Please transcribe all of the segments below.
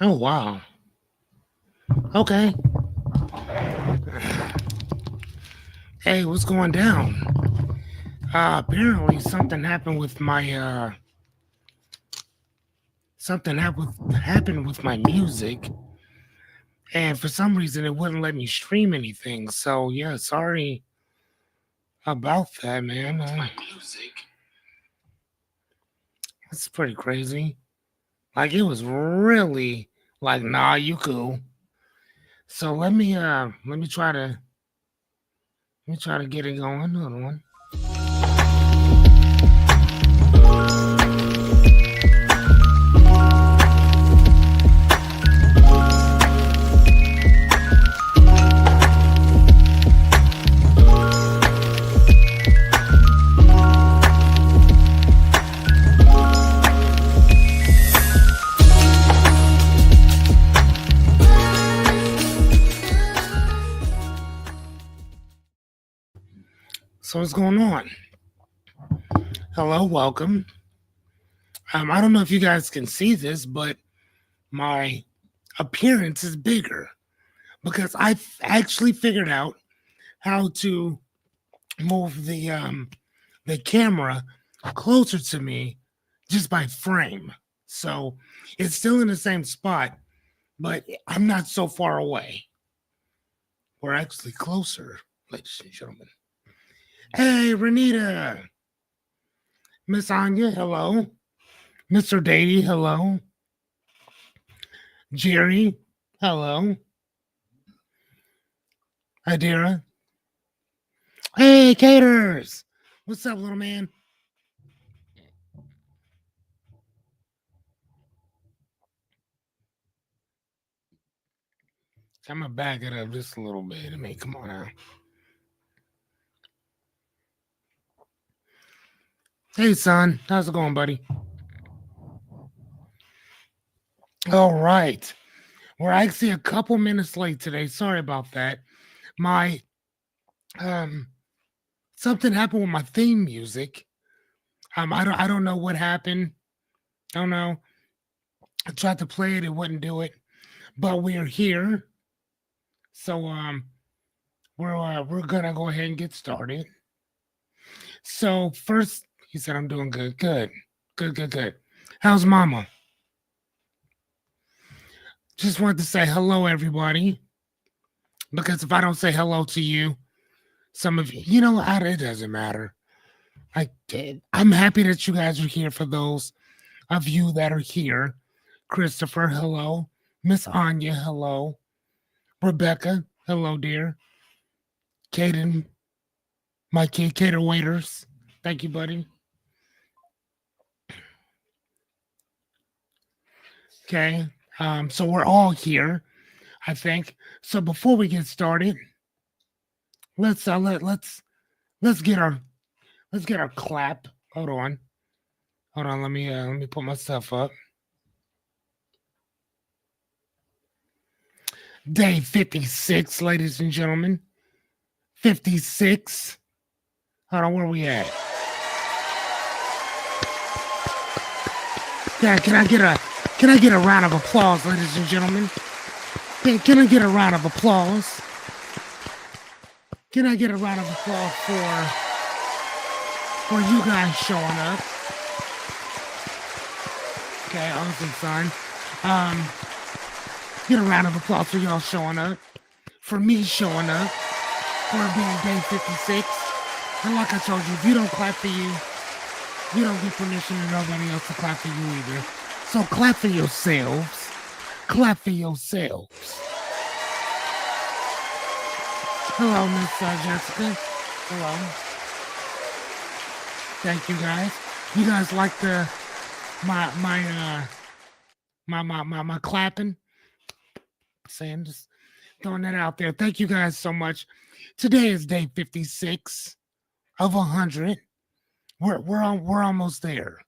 Oh wow. Okay. Hey, what's going down? Apparently something happened with my music, and for some reason it wouldn't let me stream anything. So yeah, sorry about that, man. My music. It's pretty crazy. Like it was really like, nah, you cool. So let me try to get it going. Hold on. So what's going on? Hello, welcome. I don't know if you guys can see this, but my appearance is bigger because I actually figured out how to move the camera closer to me just by frame. So it's still in the same spot, but I'm not so far away. We're actually closer, ladies and gentlemen. Hey, Renita, Miss Anya, hello. Mr. Dady, hello. Jerry, hello. Adira, hey, Caters, what's up, little man? I'm gonna back it up just a little bit. I mean, come on now. Hey, son, how's it going, buddy? All right. We're actually a couple minutes late today. Sorry about that. My um something happened with my theme music. I don't know what happened. I don't know. I tried to play it, it wouldn't do it. But we're here. So we're gonna go ahead and get started. So first he said I'm doing good. Good. Good, good, good. How's mama? Just wanted to say hello everybody. Because if I don't say hello to you, some of you, it doesn't matter. I did. I'm happy that you guys are here. For those of you that are here, Christopher, hello. Miss Anya, hello. Rebecca, hello, dear. Caden, my kid, cater waiters. Thank you, buddy. Okay. So we're all here, I think. So before we get started, let's get our clap. Hold on. Hold on, let me put my stuff up. Day 56, ladies and gentlemen. 56. Hold on, where we at? Yeah, can I get a round of applause, ladies and gentlemen? Can I get a round of applause? Can I get a round of applause for you guys showing up? Okay, awesome, son. Um, get a round of applause for y'all showing up. For me showing up. For it being day 56. And like I told you, if you don't clap for you, you don't get permission to nobody else to clap for you either. So clap for yourselves. Clap for yourselves. Hello, Miss Jessica. Hello. Thank you guys. You guys like the my clapping? Saying, just throwing that out there. Thank you guys so much. Today is day 56 of 100. We're almost there.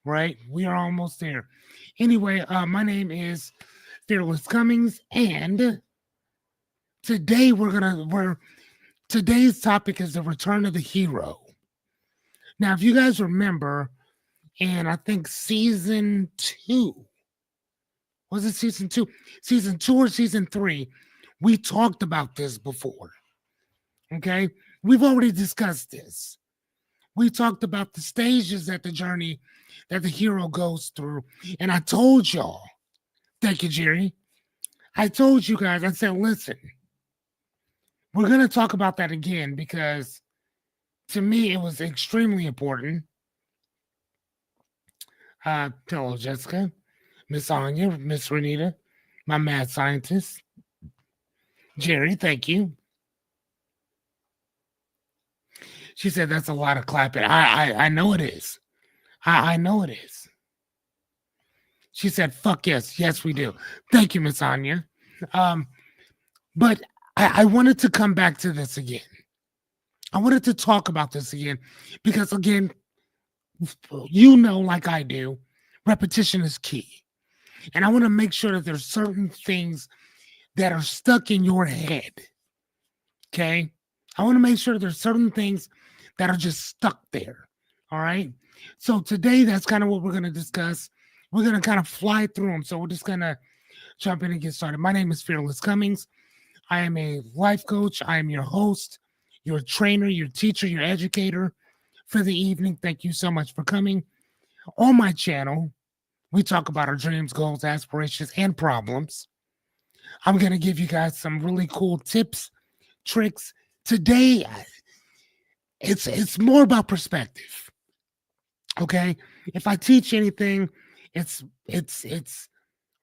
Right? We are almost there. Anyway, my name is Fearless Cummings, and today we're today's topic is the return of the hero. Now, if you guys remember, in I think season 2, Was it season two? Season two or season three? We talked about this before. Okay. We've already discussed this. We talked about the stages that the journey that the hero goes through. And I told y'all, thank you, Jerry. I told you guys, I said, listen, we're going to talk about that again because to me, it was extremely important. Hello, Jessica, Miss Anya, Miss Renita, my mad scientist. Jerry, thank you. She said that's a lot of clapping. I know it is. I know it is. She said, fuck yes. Yes, we do. Thank you, Miss Anya. But I wanted to come back to this again. I wanted to talk about this again because, again, you know, like I do, repetition is key. And I want to make sure that there's certain things that are stuck in your head. Okay? I want to make sure there's certain things that are just stuck there. All right? So today, that's kind of what we're going to discuss. We're going to kind of fly through them. So we're just going to jump in and get started. My name is Fearless Cummings. I am a life coach. I am your host, your trainer, your teacher, your educator for the evening. Thank you so much for coming. On my channel, we talk about our dreams, goals, aspirations, and problems. I'm going to give you guys some really cool tips, tricks. Today, it's more about perspective. Okay? If I teach anything, it's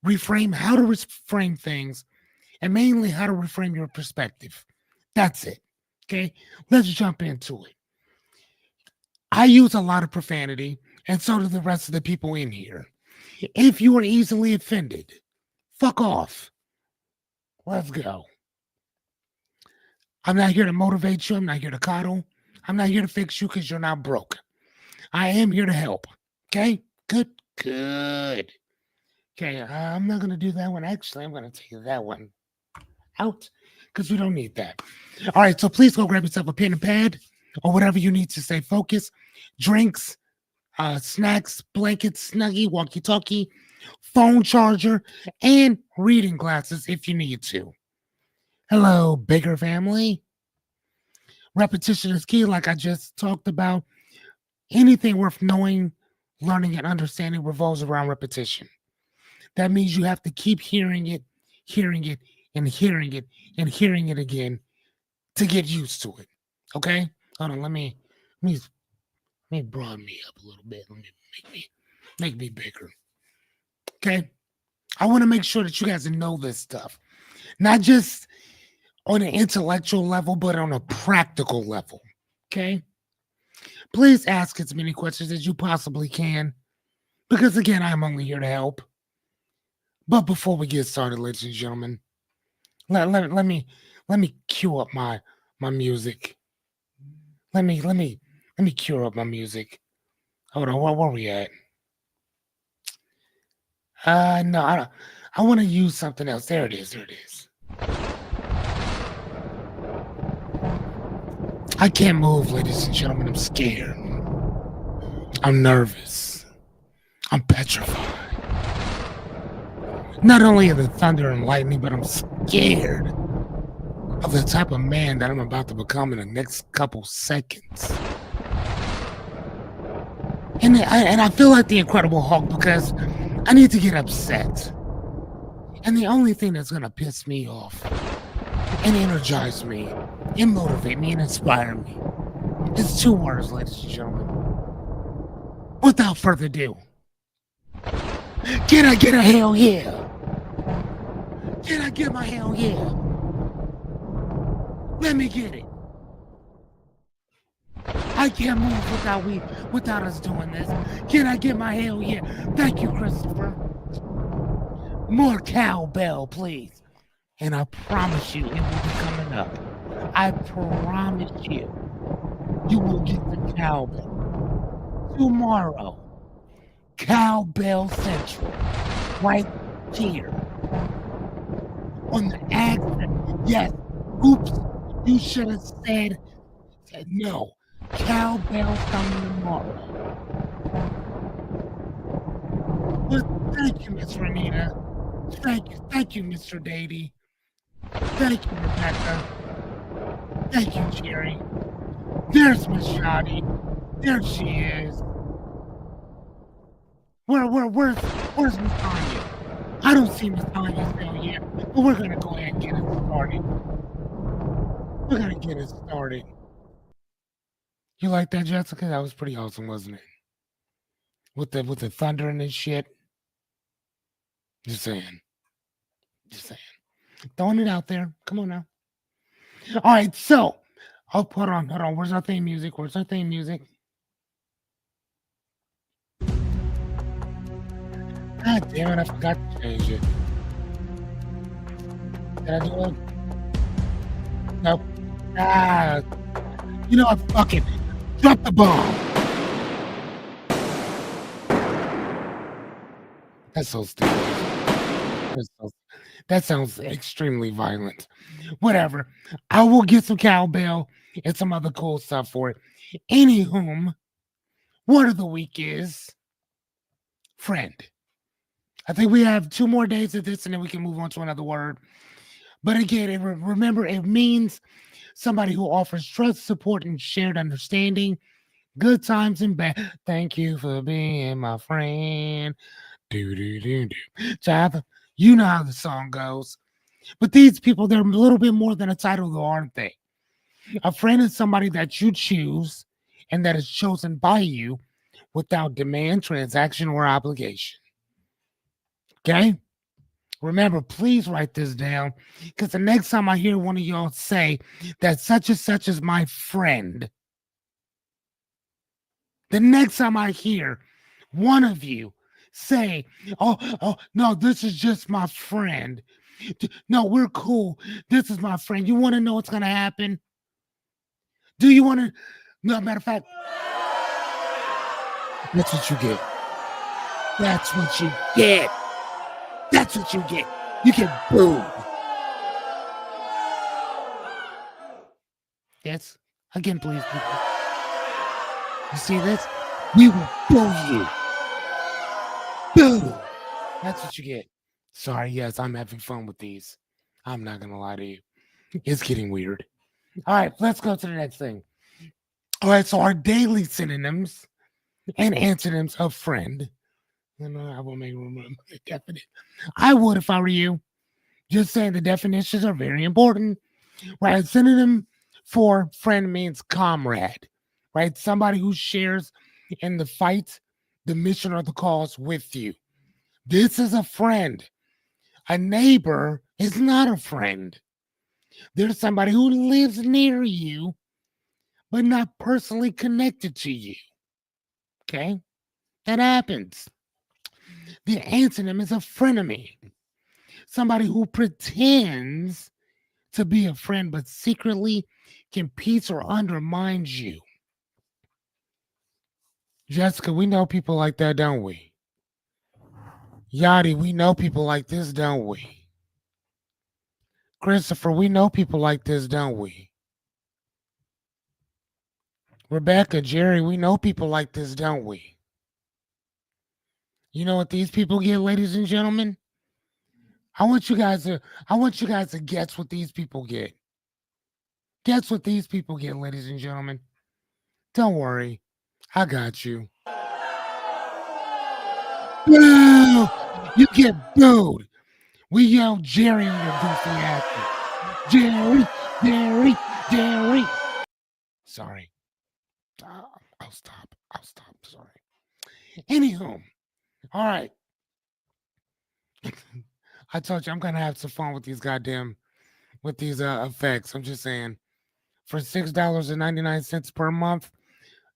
reframe how to reframe things and mainly how to reframe your perspective. That's it. Okay? Let's jump into it. I use a lot of profanity, and so do the rest of the people in here. If you are easily offended, fuck off. Let's go. I'm not here to motivate you. I'm not here to coddle. I'm not here to fix you because you're not broke. I am here to help. Okay? Good. Okay, I'm not going to do that one. Actually, I'm going to take that one out because we don't need that. All right, so please go grab yourself a pen and pad or whatever you need to stay focused. Drinks, snacks, blankets, snuggie, walkie-talkie, phone charger, and reading glasses if you need to. Hello, bigger family. Repetition is key, like I just talked about. Anything worth knowing, learning, and understanding revolves around repetition. That means you have to keep hearing it, and hearing it, and hearing it again to get used to it. Okay? Hold on, let me broaden me up a little bit. Let me make me bigger. Okay? I want to make sure that you guys know this stuff. Not just on an intellectual level, but on a practical level. Okay? Please ask as many questions as you possibly can. Because again, I'm only here to help. But before we get started, ladies and gentlemen, let me cue up my music. Let me cue up my music. Hold on, where we at? No, I don't. I want to use something else. There it is. I can't move, ladies and gentlemen. I'm scared. I'm nervous. I'm petrified. Not only of the thunder and lightning, but I'm scared of the type of man that I'm about to become in the next couple seconds. And I feel like the Incredible Hulk because I need to get upset. And the only thing that's going to piss me off and energize me and motivate me and inspire me is two words, ladies and gentlemen. Without further ado, can I get a hell yeah? Can I get my hell yeah? Let me get it. I can't move without us doing this. Can I get my hell yeah? Thank you, Christopher. More cowbell, please. And I promise you it will be coming up. I promise you will get the cowbell tomorrow. Cowbell Central. Right here. On the accent. Yes. Oops. You should have said no. Cowbell's coming tomorrow. But thank you, Miss Renita. Thank you, Mr. Dady. Thank you, Rebecca. Thank you, Jerry. There's Miss Shoddy. There she is. Where's Miss Tanya? I don't see Miss Tanya still here, but we're gonna go ahead and get it started. We're gonna get it started. You like that, Jessica? That was pretty awesome, wasn't it? With the thunder and this shit. Just saying. Just saying. Throwing it out there. Come on now. All right, so hold on. Where's our theme music? Where's our theme music? God damn it, I forgot to change it. Did I do it? Nope. Ah, you know what? Fuck it. Drop the bomb. That's so stupid. That sounds extremely violent. Whatever. I will get some cowbell and some other cool stuff for it. Anywhom, word of the week is friend. I think we have 2 more days of this and then we can move on to another word. But again, remember, it means somebody who offers trust, support, and shared understanding, good times and bad. Thank you for being my friend. Do do do do. Child, you know how the song goes. But these people, they're a little bit more than a title, though, aren't they? A friend is somebody that you choose and that is chosen by you without demand, transaction, or obligation. Okay? Remember, please write this down because the next time I hear one of y'all say that such and such is my friend, the next time I hear one of you say, oh, no, this is just my friend. No, we're cool. This is my friend. You want to know what's going to happen? Do you want to? No, matter of fact, that's what you get. That's what you get. That's what you get. You get booed. Yes. Again, please, people. You see this? We will boo you. Boo. That's what you get. Sorry, yes, I'm having fun with these. I'm not going to lie to you. It's getting weird. All right, let's go to the next thing. All right, so our daily synonyms and antonyms of friend. And I will make room definite. I would if I were you. Just saying the definitions are very important. Right? Synonym for friend means comrade. Right? Somebody who shares in the fight, the mission, or the cause with you. This is a friend. A neighbor is not a friend. There's somebody who lives near you, but not personally connected to you. Okay? That happens. The antonym is a frenemy. Somebody who pretends to be a friend, but secretly competes or undermines you. Jessica, we know people like that, don't we? Yachty, we know people like this, don't we? Christopher, we know people like this, don't we? Rebecca, Jerry, we know people like this, don't we? You know what these people get, ladies and gentlemen? I want you guys to guess what these people get. Guess what these people get, ladies and gentlemen. Don't worry. I got you. Boo! You get booed. We yell Jerry on your goofy ass. Jerry, Jerry, Jerry. Sorry. I'll stop. Sorry. Anywho, all right. I told you I'm gonna have some fun with these effects. I'm just saying, for $6.99 per month,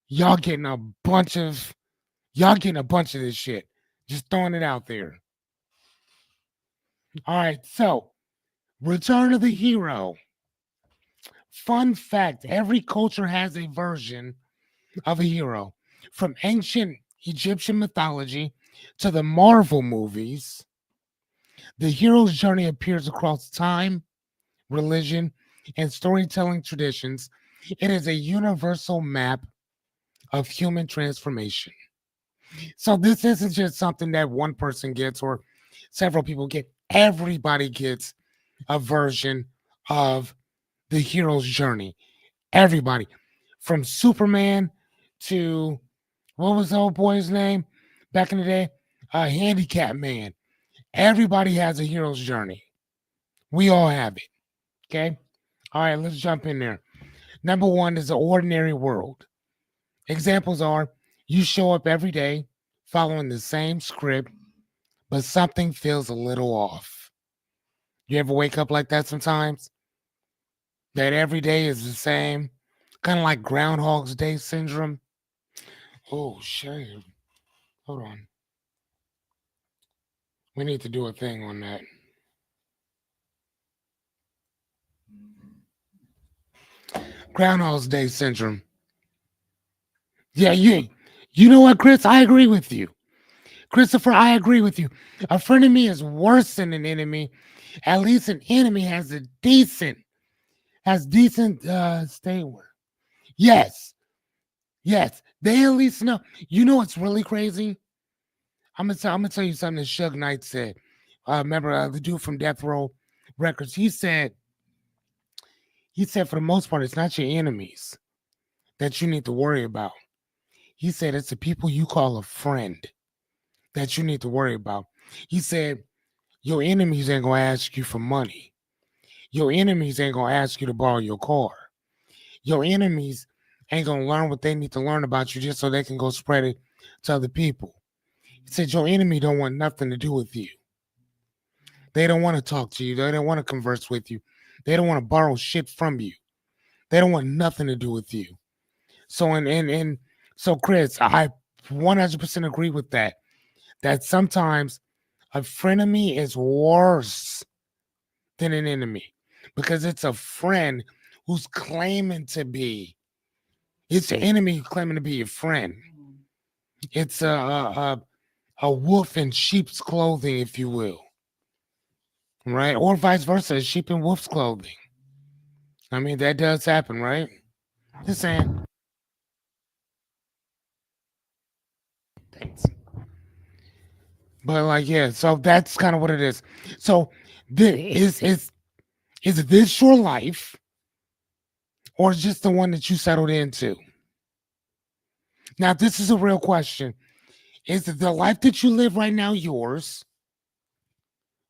y'all getting a bunch of this shit. Just throwing it out there. All right, so Return of the Hero. Fun fact, every culture has a version of a hero. From ancient Egyptian mythology to the Marvel movies, the hero's journey appears across time, religion, and storytelling traditions. It is a universal map of human transformation. So this isn't just something that one person gets or Several people get, everybody gets a version of the hero's journey. Everybody, from Superman to what was the old boy's name back in the day? Handicap man. Everybody has a hero's journey. We all have it. Okay. All right, let's jump in there. Number one is the ordinary world. Examples are you show up every day following the same script, but something feels a little off. You ever wake up like that sometimes? That every day is the same, kind of like Groundhog's Day syndrome. Oh, shit. Hold on. We need to do a thing on that. Groundhog's Day syndrome. Yeah, you know what, Chris? I agree with you. Christopher, I agree with you. A frenemy is worse than an enemy. At least an enemy has decent stay word. Yes, yes. They at least know. You know what's really crazy? I'm gonna tell you something that Suge Knight said. Remember the dude from Death Row Records? He said for the most part, it's not your enemies that you need to worry about. He said it's the people you call a friend that you need to worry about. He said your enemies ain't gonna ask you for money. Your enemies ain't gonna ask you to borrow your car. Your enemies ain't gonna learn what they need to learn about you just so they can go spread it to other people. He said your enemy don't want nothing to do with you. They don't want to talk to you. They don't want to converse with you. They don't want to borrow shit from you. They don't want nothing to do with you. So and so Chris, I 100% agree with that. That sometimes a frenemy is worse than an enemy because it's a friend who's claiming to be. It's the enemy claiming to be your friend. It's a wolf in sheep's clothing, if you will, right? Or vice versa, sheep in wolf's clothing. I mean, that does happen, right? Just saying. Thanks. But like, yeah, so that's kind of what it is. So, is this your life, or is just the one that you settled into? Now, this is a real question. Is the life that you live right now yours,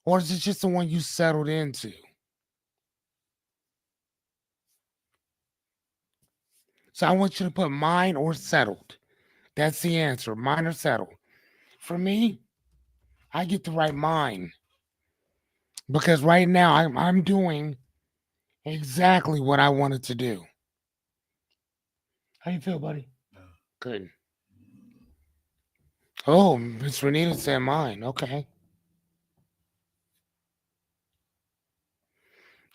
or is it just the one you settled into? So I want you to put mine or settled. That's the answer. Mine or settled. For me, I get to write mine because right now I'm doing exactly what I wanted to do. How you feel, buddy? Good. Oh, Miss Renita said mine. Okay.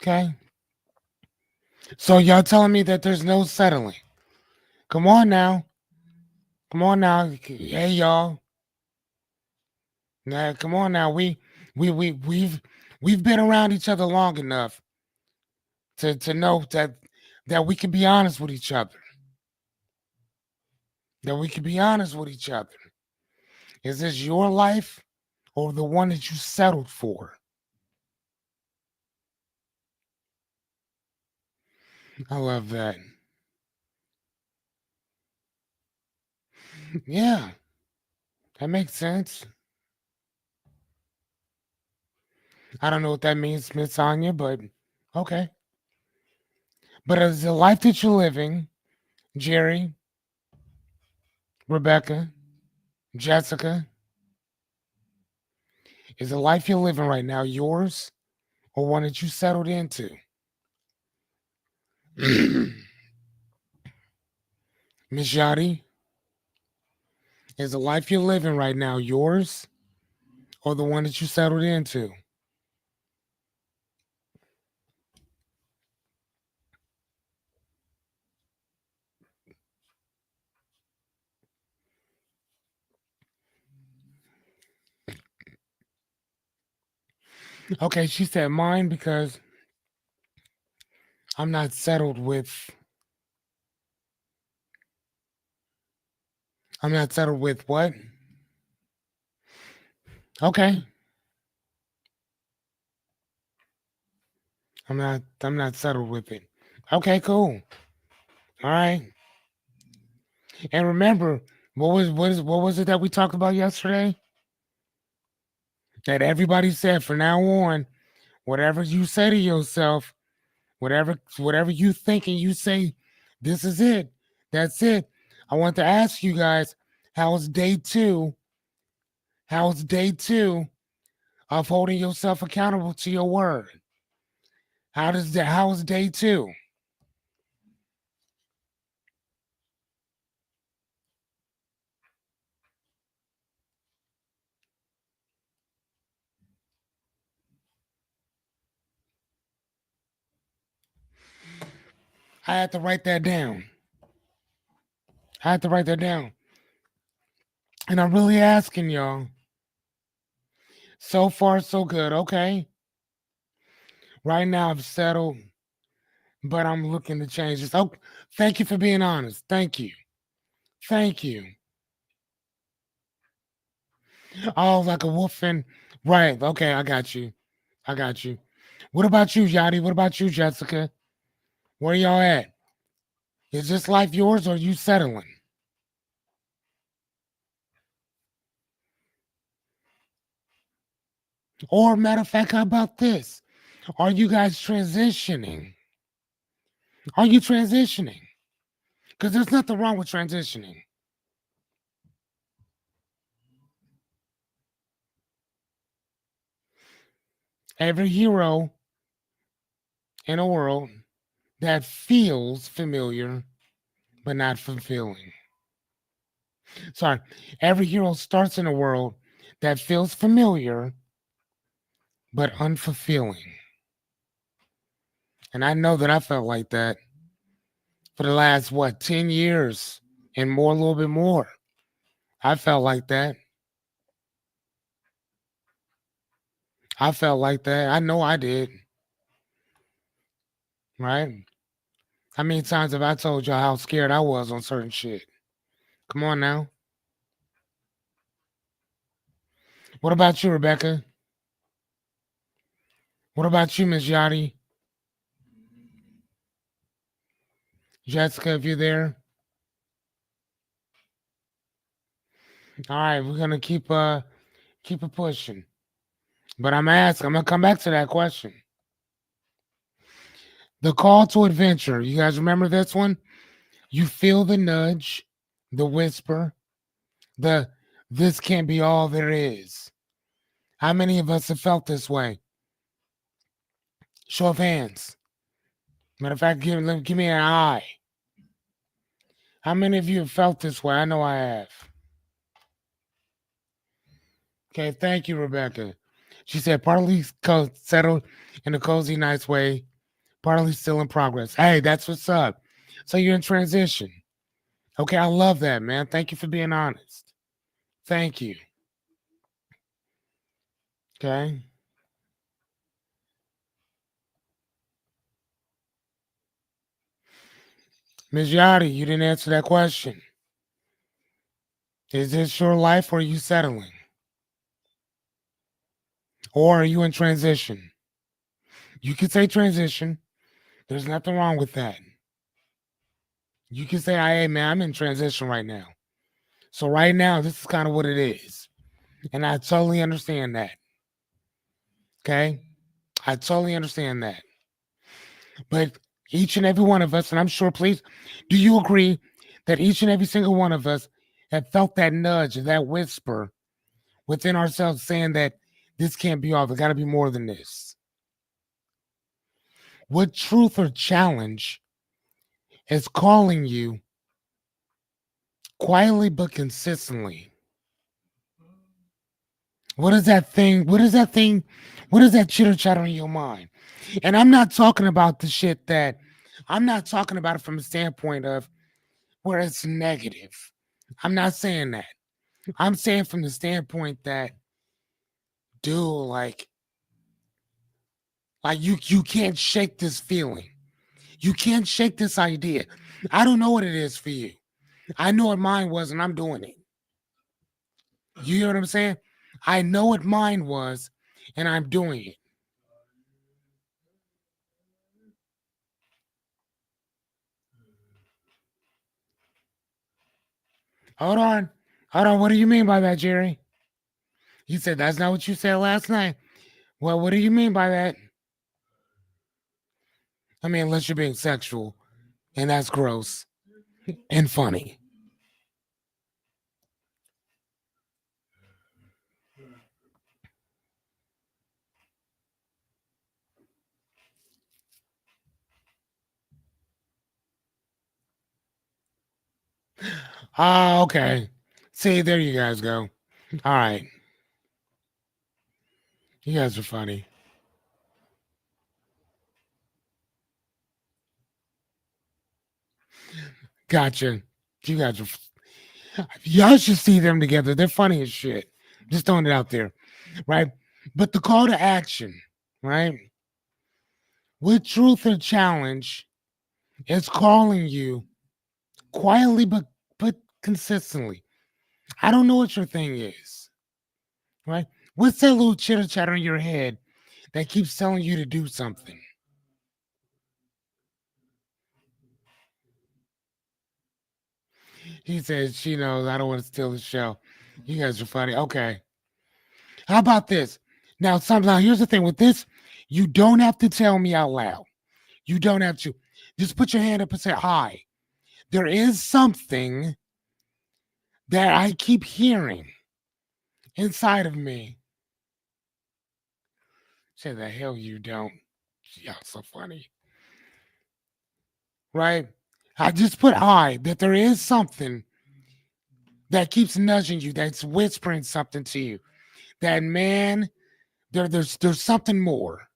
Okay. So y'all telling me that there's no settling. Come on now. Come on now. Hey y'all. Now come on now. We've been around each other long enough to know that we can be honest with each other. That we can be honest with each other. Is this your life or the one that you settled for? I love that. Yeah, that makes sense. I don't know what that means, Miss Anya, but okay. But is the life that you're living, Jerry, Rebecca, Jessica, is the life you're living right now yours or one that you settled into? Miss Yachty, is the life you're living right now yours or the one that you settled into? Okay, she said mine because I'm not settled with. I'm not settled with what? Okay. I'm not settled with it. Okay, cool. All right. And remember, what was it that we talked about yesterday? That everybody said from now on, whatever you say to yourself, whatever you think and you say, this is it. That's it. I want to ask you guys, how's day two? How's day two of holding yourself accountable to your word? How's day two? I had to write that down. I had to write that down. And I'm really asking y'all. So far, so good. Okay. Right now, I've settled, but I'm looking to change this. Oh, thank you for being honest. Thank you. Thank you. Oh, like a wolf in. Right. Okay. I got you. I got you. What about you, Yachty? What about you, Jessica? Where y'all at? Is this life yours or are you settling? Or, matter of fact, how about this? Are you guys transitioning? Are you transitioning? Because there's nothing wrong with transitioning. Every hero in a world that feels familiar but not fulfilling. Sorry, every hero starts in a world that feels familiar but unfulfilling. And I know that I felt like that for the last, what, 10 years and more, a little bit more. I felt like that. I felt like that. I know I did, right? How many times have I told y'all how scared I was on certain shit? Come on now. What about you, Rebecca? What about you, Miss Yachty? Jessica, if you're there. All right, we're gonna keep it pushing. But I'm gonna come back to that question. The call to adventure. You guys remember this one? You feel the nudge, the whisper, the this can't be all there is. How many of us have felt this way? Show of hands. Matter of fact, give me an eye. How many of you have felt this way? I know I have. Okay, thank you, Rebecca. She said, partly settled in a cozy, nice way, partly still in progress. Hey, that's what's up. So you're in transition. Okay, I love that, man. Thank you for being honest. Thank you. Okay. Ms. Yachty, you didn't answer that question. Is this your life or are you settling? Or are you in transition? You can say transition. There's nothing wrong with that. You can say, hey, man, I'm in transition right now. So right now, this is kind of what it is. And I totally understand that. Okay. I totally understand that. But each and every one of us, and I'm sure, please, do you agree that each and every single one of us have felt that nudge, that whisper within ourselves saying that this can't be all, there got to be more than this? What truth or challenge is calling you quietly but consistently? What is that thing? What is that thing? What is that chitter chatter in your mind? And I'm not talking about the shit that I'm not talking about it from a standpoint of where it's negative. I'm not saying that. I'm saying from the standpoint that, dude, like you can't shake this feeling. You can't shake this idea. I don't know what it is for you. I know what mine was, and I'm doing it. You hear what I'm saying? I know what mine was, and I'm doing it. Hold on. Hold on. What do you mean by that, Jerry? You said that's not what you said last night. Well, what do you mean by that? I mean, unless you're being sexual, and that's gross and funny. Oh, okay. See, there you guys go. All right. You guys are funny. Gotcha. You guys are. Y'all should see them together. They're funny as shit. Just throwing it out there, right? But the call to action, right? With truth and challenge, is calling you quietly but consistently. I don't know what your thing is, right? What's that little chitter chatter in your head that keeps telling you to do something? He says she knows I don't want to steal the show. You guys are funny. Okay. How about this? Now here's the thing with this, you don't have to tell me out loud. You don't have to. Just put your hand up and say hi. There is something that I keep hearing inside of me. Say the hell you don't. Y'all so funny. Right? I just put hi that there is something that keeps nudging you, that's whispering something to you. That man, there's something more,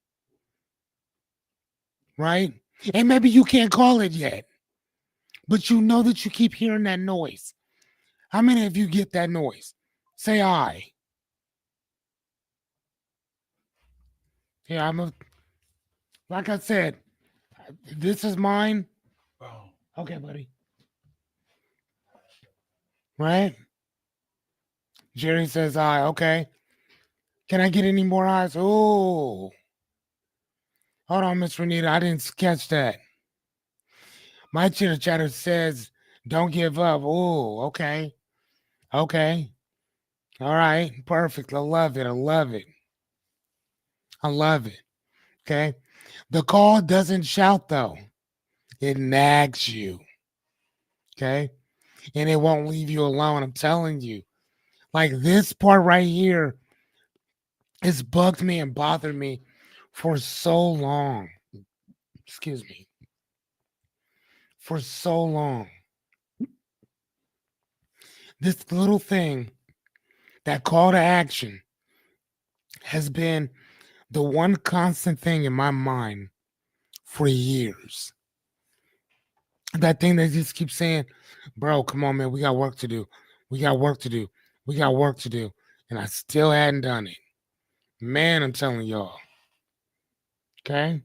right? And maybe you can't call it yet, but you know that you keep hearing that noise. How many of you get that noise? Say I. Yeah, like I said, this is mine. Okay, buddy. Right? Jerry says I. Okay. Can I get any more eyes? Oh, hold on, Miss Renita. I didn't catch that. My chitter chatter says, don't give up. Oh, okay. Okay. All right. Perfect. I love it. I love it. I love it. Okay. The call doesn't shout though. It nags you. Okay. And it won't leave you alone. I'm telling you. Like this part right here has bugged me and bothered me for so long. Excuse me. For so long. This little thing, that call to action, has been the one constant thing in my mind for years. That thing that just keeps saying, bro, come on, man, we got work to do. We got work to do. We got work to do. And I still hadn't done it. Man, I'm telling y'all. Okay.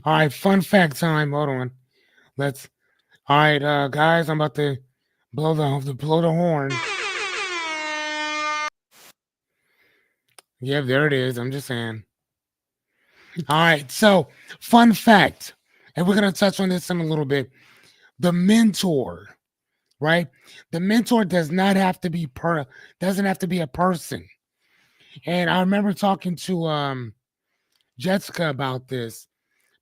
All right. Fun fact time. Hold on. Let's, all right, guys, I'm about to blow the horn. Yeah, there it is. I'm just saying. All right. So, fun fact, and we're going to touch on this in a little bit. The mentor, right? The mentor doesn't have to be a person. And I remember talking to Jessica about this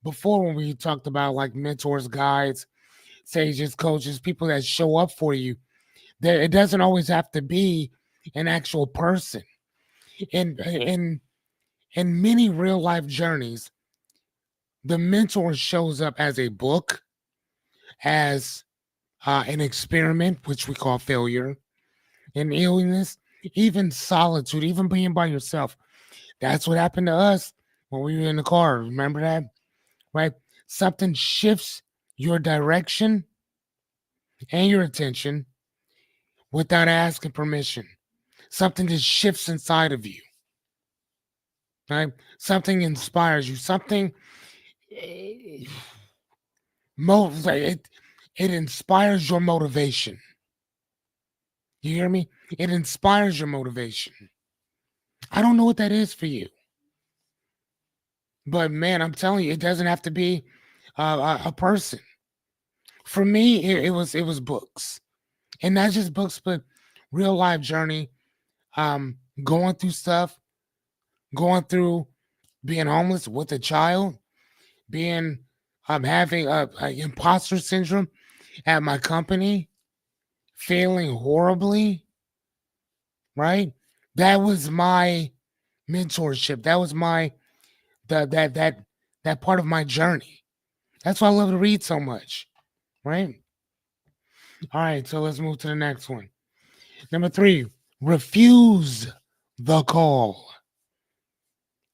before when we talked about like mentors, guides, sages, coaches, people that show up for you. That it doesn't always have to be an actual person. In many real life journeys, the mentor shows up as a book, as an experiment, which we call failure, and illness, even solitude, even being by yourself. That's what happened to us when we were in the car. Remember that? Right? Something shifts your direction and your attention without asking permission. Something just shifts inside of you. Right? Something inspires you. Something eh, like it inspires your motivation. You hear me? It inspires your motivation. I don't know what that is for you. But man, I'm telling you, it doesn't have to be a person. For me, it was books. And not just books, but real life journey, going through stuff, going through being homeless with a child, being having a imposter syndrome at my company, failing horribly, right? That was my mentorship. That was my that part of my journey. That's why I love to read so much, right? All right, so let's move to the next one. Number 3, refuse the call.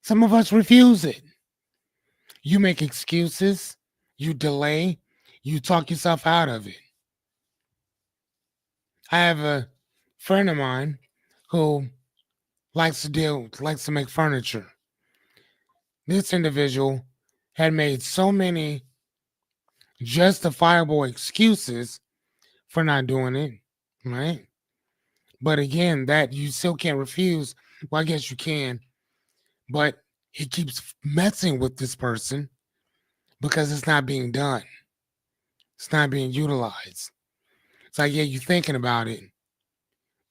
Some of us refuse it. You make excuses, you delay, you talk yourself out of it. I have a friend of mine who likes to make furniture. This individual had made so many justifiable excuses for not doing it, right? But again, that you still can't refuse. Well, I guess you can, but he keeps messing with this person because it's not being done. It's not being utilized. It's like, yeah, you're thinking about it.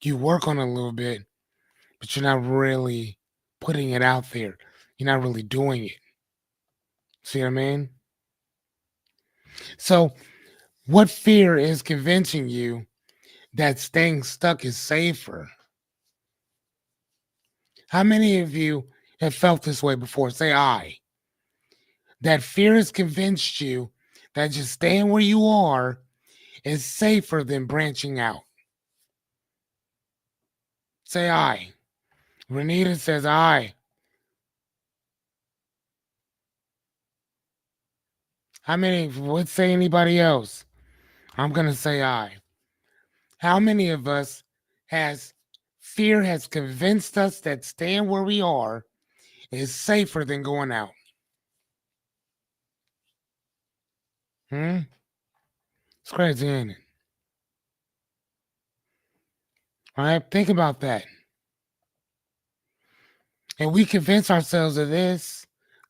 You work on it a little bit, but you're not really putting it out there. You're not really doing it. See what I mean? So, what fear is convincing you that staying stuck is safer? How many of you have felt this way before? Say I. That fear has convinced you that just staying where you are is safer than branching out. Say I. Renita says I. How many would say anybody else? I'm gonna say I. How many of us has fear has convinced us that staying where we are is safer than going out? Hmm? It's crazy, ain't it? All right, think about that. And we convince ourselves of this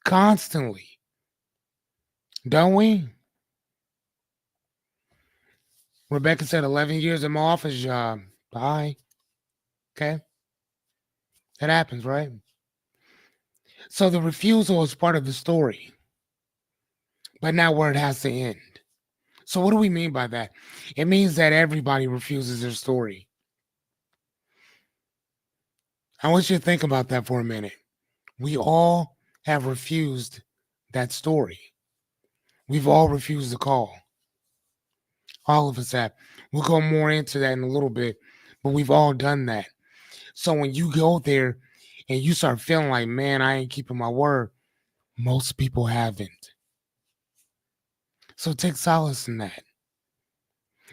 constantly, don't we? Rebecca said 11 years in my office job. Bye. Okay. That happens, right? So the refusal is part of the story, but not where it has to end. So what do we mean by that? It means that everybody refuses their story. I want you to think about that for a minute. We all have refused that story. We've all refused the call. All of us have. We'll go more into that in a little bit, but we've all done that. So when you go there and you start feeling like, man, I ain't keeping my word, most people haven't. So take solace in that.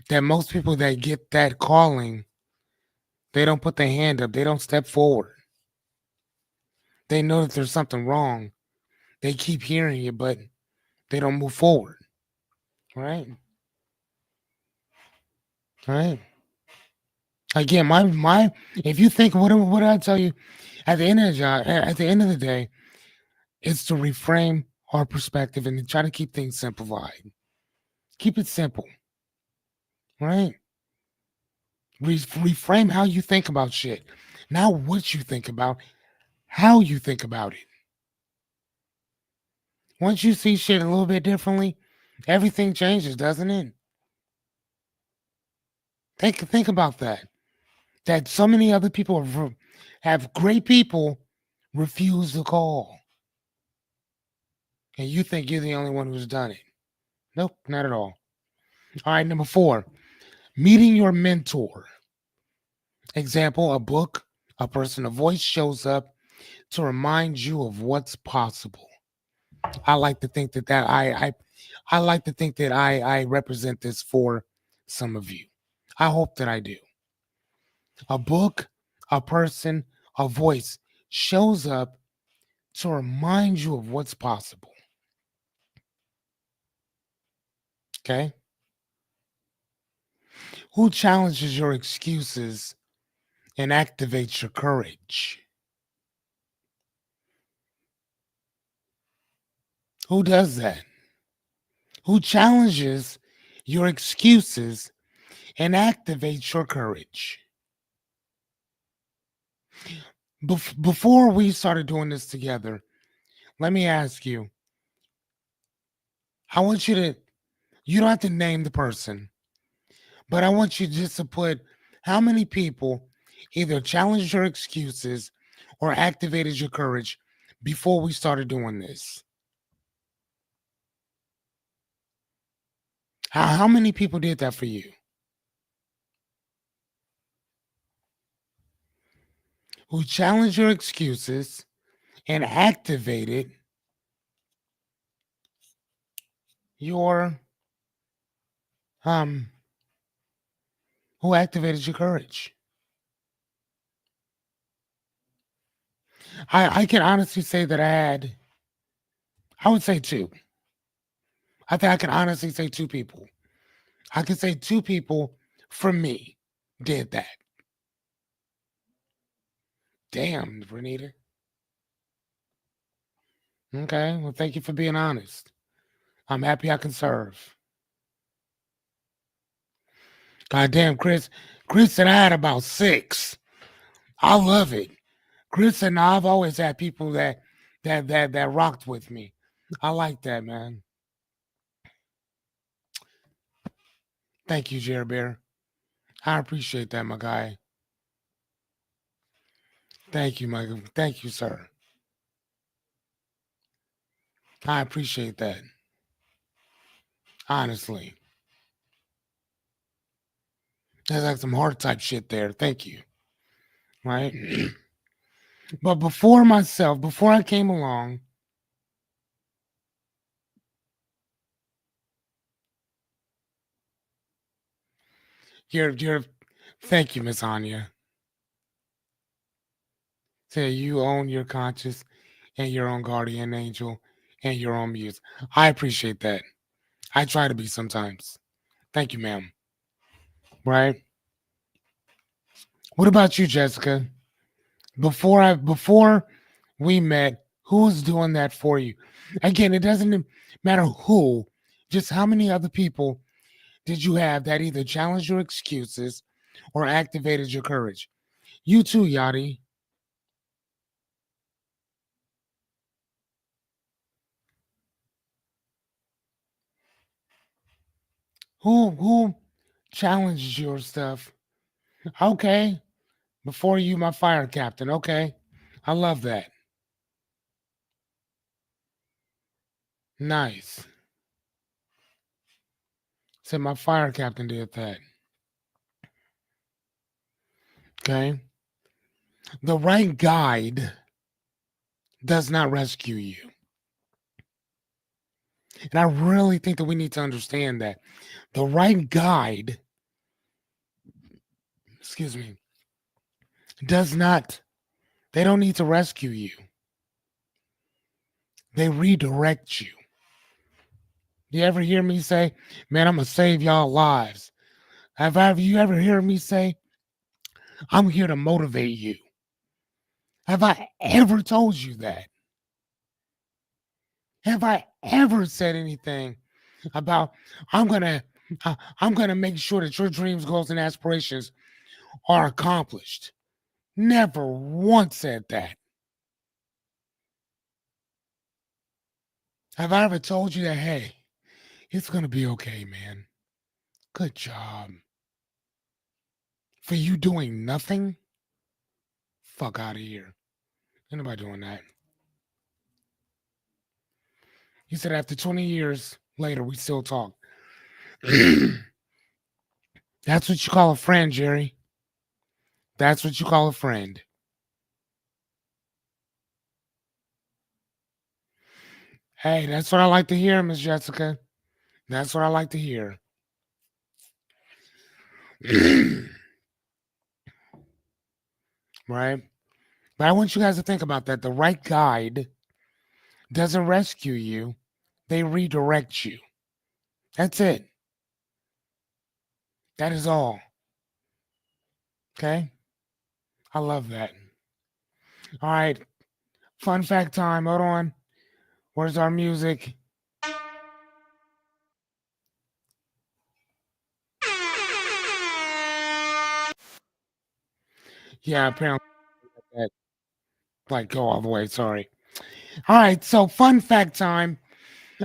That most people that get that calling, they don't put their hand up, they don't step forward. They know that there's something wrong. They keep hearing it, but they don't move forward. Right? Right? Again, my if you think what did I tell you at the end of the job, at the end of the day, it's to reframe our perspective and to try to keep things simplified. Keep it simple, right? Reframe how you think about shit. Not what you think about, how you think about it. Once you see shit a little bit differently, everything changes, doesn't it? Think about that. That so many other people have great people refuse the call, and you think you're the only one who's done it. Nope, not at all. All right, number 4, meeting your mentor. Example: a book, a person, a voice shows up to remind you of what's possible. I like to think that I like to think that I represent this for some of you. I hope that I do. A book, a person, a voice shows up to remind you of what's possible. Okay? Who challenges your excuses and activates your courage? Who does that? Who challenges your excuses and activates your courage. Before we started doing this together, let me ask you, I want you to, you don't have to name the person, but I want you just to put how many people either challenged your excuses or activated your courage before we started doing this. How many people did that for you? Who challenged your excuses and activated your um who activated your courage? I can honestly say that I would say two. I think I can honestly say two people. I can say two people from me did that. Damn, Renita. Okay, well, thank you for being honest. I'm happy I can serve. God damn, Chris. Chris said I had about six. I love it. Chris said, no, I've always had people that rocked with me. I like that, man. Thank you, Jerry Bear. I appreciate that, my guy. Thank you, Michael. Thank you, sir. I appreciate that. Honestly. That's like some heart type shit there. Thank you. Right? But before I came along, you're thank you, Miss Anya. Say you own your conscious and your own guardian angel and your own muse. I appreciate that. I try to be sometimes. Thank you, ma'am. Right? What about you, Jessica? Before we met, who was doing that for you? Again, it doesn't matter who, just how many other people did you have that either challenged your excuses or activated your courage? You too, Yachty. Who challenged your stuff? Okay. Before you, my fire captain. Okay. I love that. Nice. Said my fire captain did that. Okay. The right guide does not rescue you. And I really think that we need to understand that the right guide, excuse me, does not, they don't need to rescue you. They redirect you. You ever hear me say, man, I'm going to save y'all lives? Have you ever heard me say, I'm here to motivate you? Have I ever told you that? Have I ever said anything about I'm gonna make sure that your dreams, goals, and aspirations are accomplished? Never once said that. Have I ever told you that, hey, it's gonna be okay, man? Good job. For you doing nothing? Fuck out of here. Ain't nobody doing that. He said after 20 years later, we still talk. That's what you call a friend, Jerry. That's what you call a friend. Hey, that's what I like to hear, Miss Jessica. That's what I like to hear. Right? But I want you guys to think about that. The right guide doesn't rescue you, they redirect you. That's it. That is all. Okay? I love that. All right. Fun fact time. Hold on. Where's our music? Yeah, apparently that like go all the way. Sorry. All right. So fun fact time.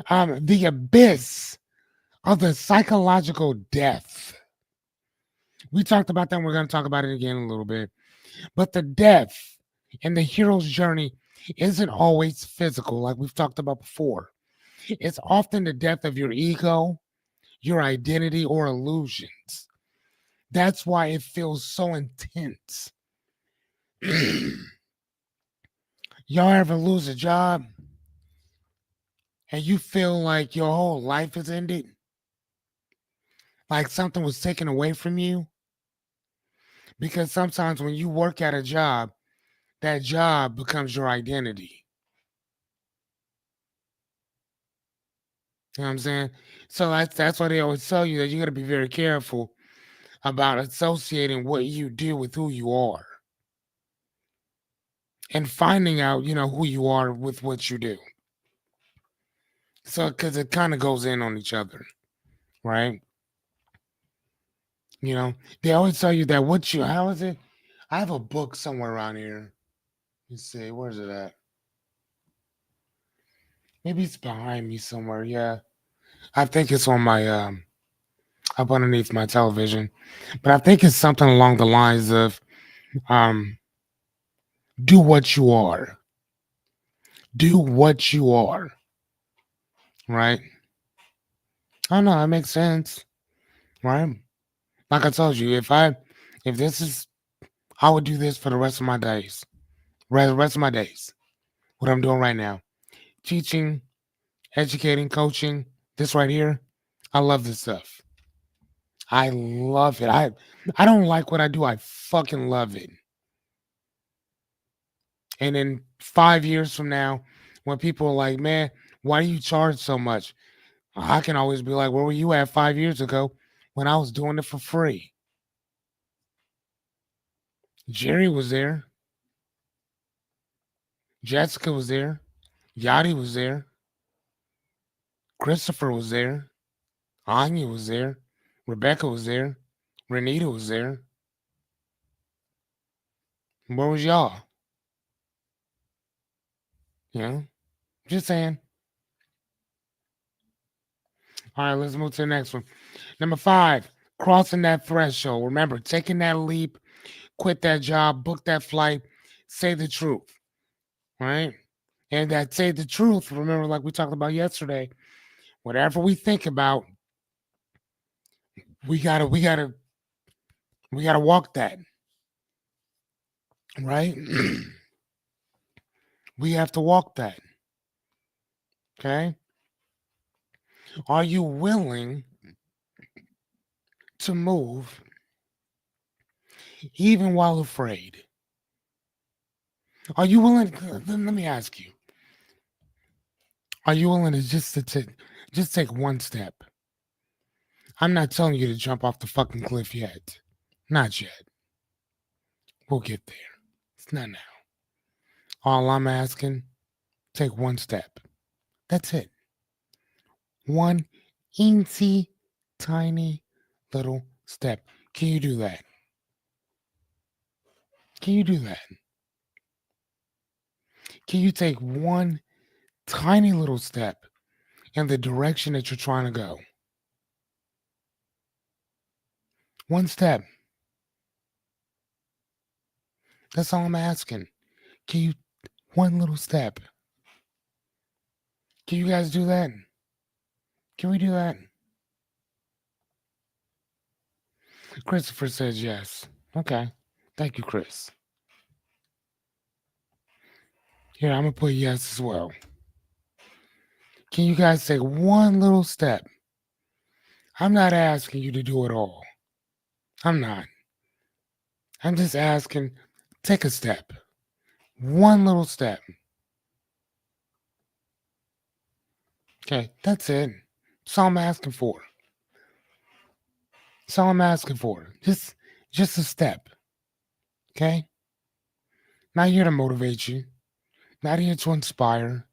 The abyss of the psychological death. We talked about that. And we're going to talk about it again in a little bit. But the death in the hero's journey isn't always physical, like we've talked about before. It's often the death of your ego, your identity, or illusions. That's why it feels so intense. Y'all ever lose a job and you feel like your whole life is ended? Like something was taken away from you? Because sometimes when you work at a job, that job becomes your identity. You know what I'm saying? So that's why they always tell you that you got to be very careful about associating what you do with who you are and finding out, who you are with what you do. So, because it kind of goes in on each other, right? You know, they always tell you that how is it? I have a book somewhere around here. Let's see, where's it at? Maybe it's behind me somewhere. Yeah. I think it's on my, up underneath my television. But I think it's something along the lines of, um, do what you are. Do what you are, right? I don't know. That makes sense, right? Like I told you, if this is, I would do this for the rest of my days. The rest of my days. What I'm doing right now, teaching, educating, coaching. This right here, I love this stuff. I love it. I don't like what I do. I fucking love it. And in 5 years from now, when people are like, "Man, why do you charge so much?" I can always be like, "Where were you at 5 years ago when I was doing it for free?" Jerry was there. Jessica was there. Yachty was there. Christopher was there. Anya was there. Rebecca was there. Renita was there. Where was y'all? You know, just saying. All right, let's move to the next one. Number 5, crossing that threshold. Remember, taking that leap, quit that job, book that flight, say the truth, right? And that say the truth, remember, like we talked about yesterday, whatever we think about, we gotta, we gotta, we gotta walk that, right? We have to walk that. Okay. Are you willing to move even while afraid? Are you willing? Let me ask you. Are you willing to just take one step? I'm not telling you to jump off the fucking cliff yet. Not yet. We'll get there. It's not now. All I'm asking, take one step. That's it. One eensy tiny little step. Can you do that? Can you do that? Can you take one tiny little step in the direction that you're trying to go? One step. That's all I'm asking. Can you one little step? Can you guys do that? Can we do that? Christopher says yes. Okay. Thank you, Chris. Here, I'm gonna put yes as well. Can you guys take one little step? I'm not asking you to do it all. I'm not. I'm just asking, take a step. One little step. Okay, that's it. That's all I'm asking for. That's all I'm asking for. Just a step. Okay? Not here to motivate you. Not here to inspire.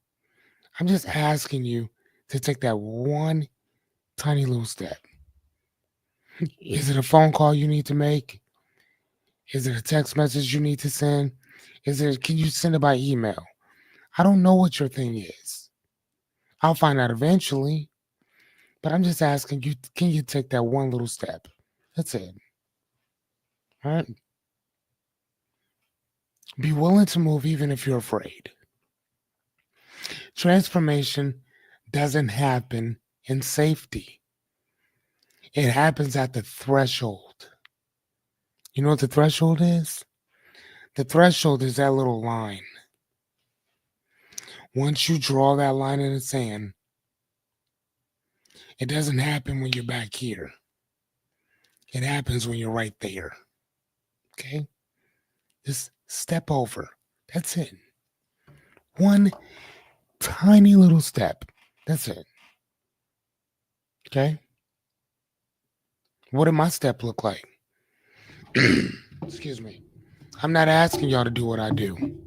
I'm just asking you to take that one tiny little step. Is it a phone call you need to make? Is it a text message you need to send? Can you send it by email? I don't know what your thing is. I'll find out eventually, but I'm just asking you, can you take that one little step? That's it. All right. Be willing to move even if you're afraid. Transformation doesn't happen in safety. It happens at the threshold. You know what the threshold is? The threshold is that little line. Once you draw that line in the sand, it doesn't happen when you're back here. It happens when you're right there. Okay? Just step over. That's it. One tiny little step. That's it. Okay? What did my step look like? Excuse me. I'm not asking y'all to do what I do.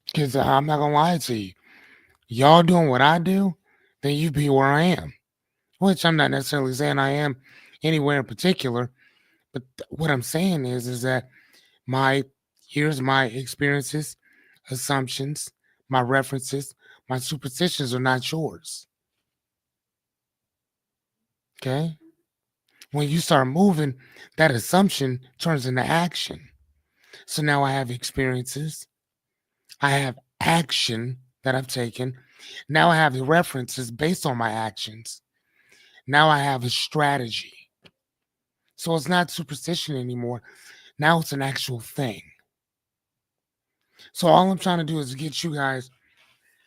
Because I'm not going to lie to you. Y'all doing what I do, then you be where I am. Which I'm not necessarily saying I am anywhere in particular. But what I'm saying is that my here's my experiences, assumptions, my references, my superstitions are not yours. Okay? When you start moving, that assumption turns into action. So now I have experiences, I have action that I've taken. Now I have the references based on my actions. Now I have a strategy. So it's not superstition anymore. Now it's an actual thing. So all I'm trying to do is get you guys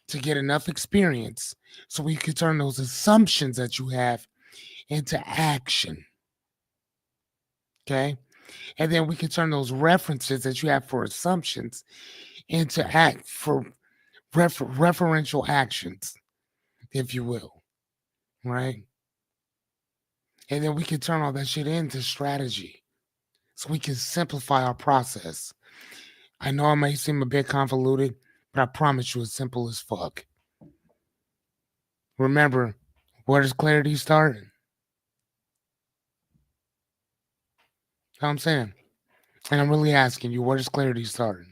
to get enough experience so we can turn those assumptions that you have into action. Okay? And then we can turn those references that you have for assumptions into act for referential actions, if you will. Right? And then we can turn all that shit into strategy so we can simplify our process. I know it may seem a bit convoluted, but I promise you it's simple as fuck. Remember, where does clarity start? You know what I'm saying? And I'm really asking you, where does clarity start?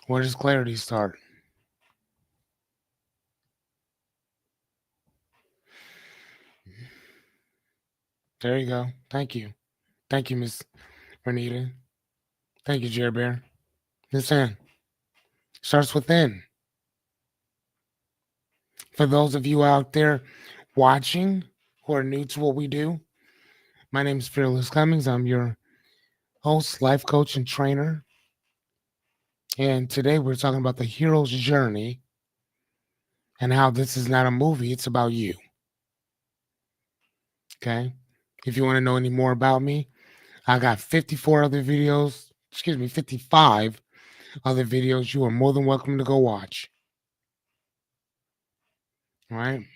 Where does clarity start? There you go. Thank you. Thank you, Miss Renita. Thank you, Jerry Bear. Listen, starts within. For those of you out there watching who are new to what we do, my name is Fearless Cummings. I'm your host, life coach, and trainer. And today we're talking about the hero's journey and how this is not a movie, it's about you. Okay? If you want to know any more about me, I got 54 other videos, 55 other videos you are more than welcome to go watch. All right?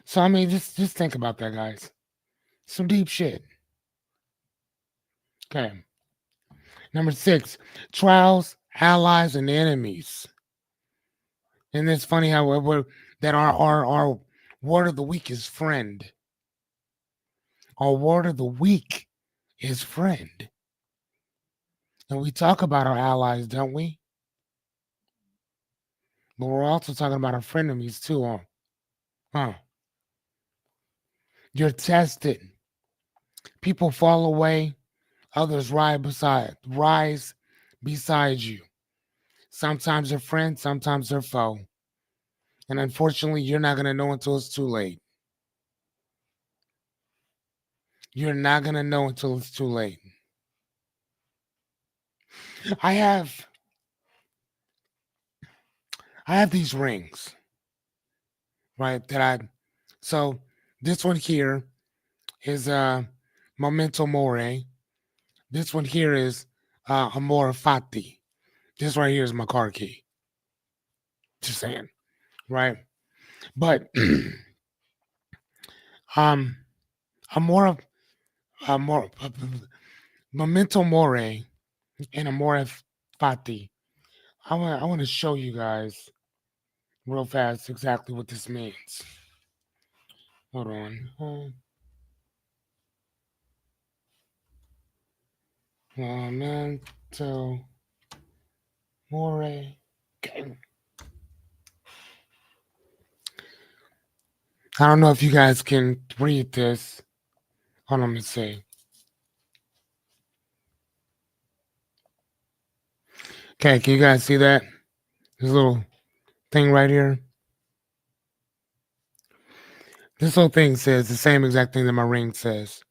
So, I mean, just think about that, guys. Some deep shit. Okay. Number 6, trials, allies, and enemies. And it's funny how that our word of the week is friend. Our word of the week is friend. And we talk about our allies, don't we? But we're also talking about our frenemies too, huh? Huh. You're tested. People fall away, others rise beside you. Sometimes they're friends, sometimes they're foe. And unfortunately, you're not gonna know until it's too late. You're not gonna know until it's too late. I have these rings, right? So this one here is Memento Mori. This one here is Amore Fati. This right here is my car key. Just saying, right? But um, Amore, Amore, Memento Mori and Amore Fati. I want to show you guys real fast exactly what this means. Hold on. Memento mori. Okay. I don't know if you guys can read this. Hold on, let me see. Okay, can you guys see that? This little thing right here. This little thing says the same exact thing that my ring says.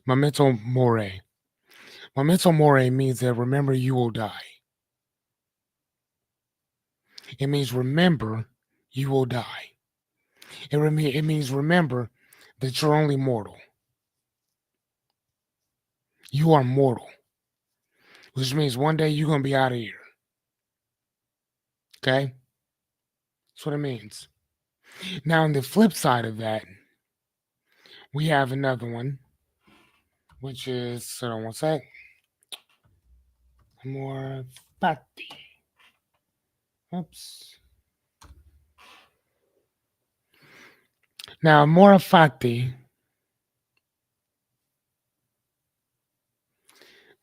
Memento mori. Memento mori means that remember you will die. It means remember you will die. It means remember that you're only mortal. You are mortal, which means one day you're going to be out of here. Okay? That's what it means. Now, on the flip side of that, we have another one, which is, hold on one sec, more fatti. Oops. Now, more fatti,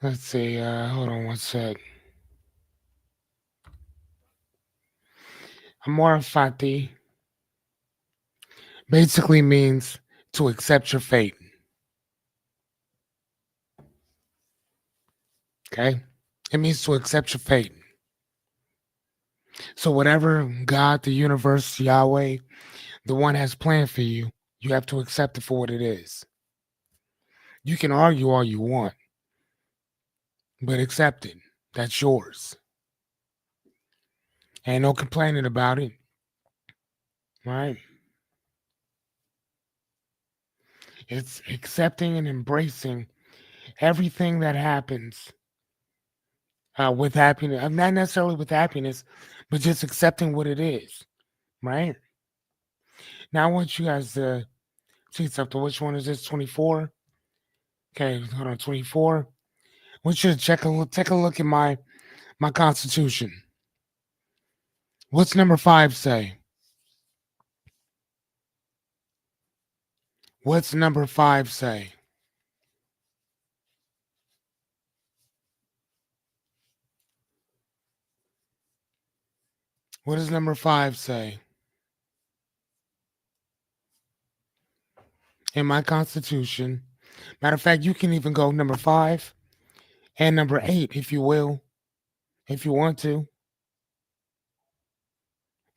let's see, hold on one sec. More fatti basically means to accept your fate. Okay? It means to accept your fate. So, whatever God, the universe, Yahweh, the one has planned for you, you have to accept it for what it is. You can argue all you want, but accept it. That's yours. Ain't no complaining about it, right? It's accepting and embracing everything that happens with happiness. Not necessarily with happiness, but just accepting what it is, right? Now, I want you guys to see something. Which one is this? 24? Okay, hold on, 24. I want you to take a look at my constitution. What's number 5 say? What's number 5 say? What does number 5 say? In my constitution. Matter of fact, you can even go number 5 and number 8 if you will, if you want to.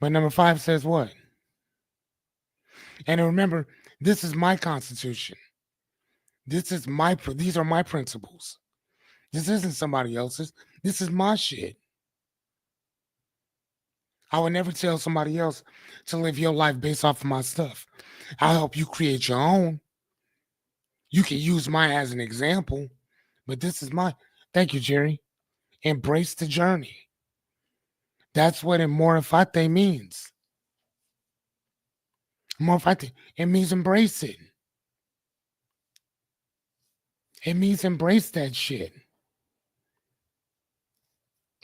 But number 5 says what? And remember, this is my constitution. These are my principles. This isn't somebody else's. This is my shit. I would never tell somebody else to live your life based off of my stuff. I'll help you create your own. You can use mine as an example, but this is my. Thank you, Jerry. Embrace the journey. That's what amorifate means. Amorifate, it means embrace it. It means embrace that shit.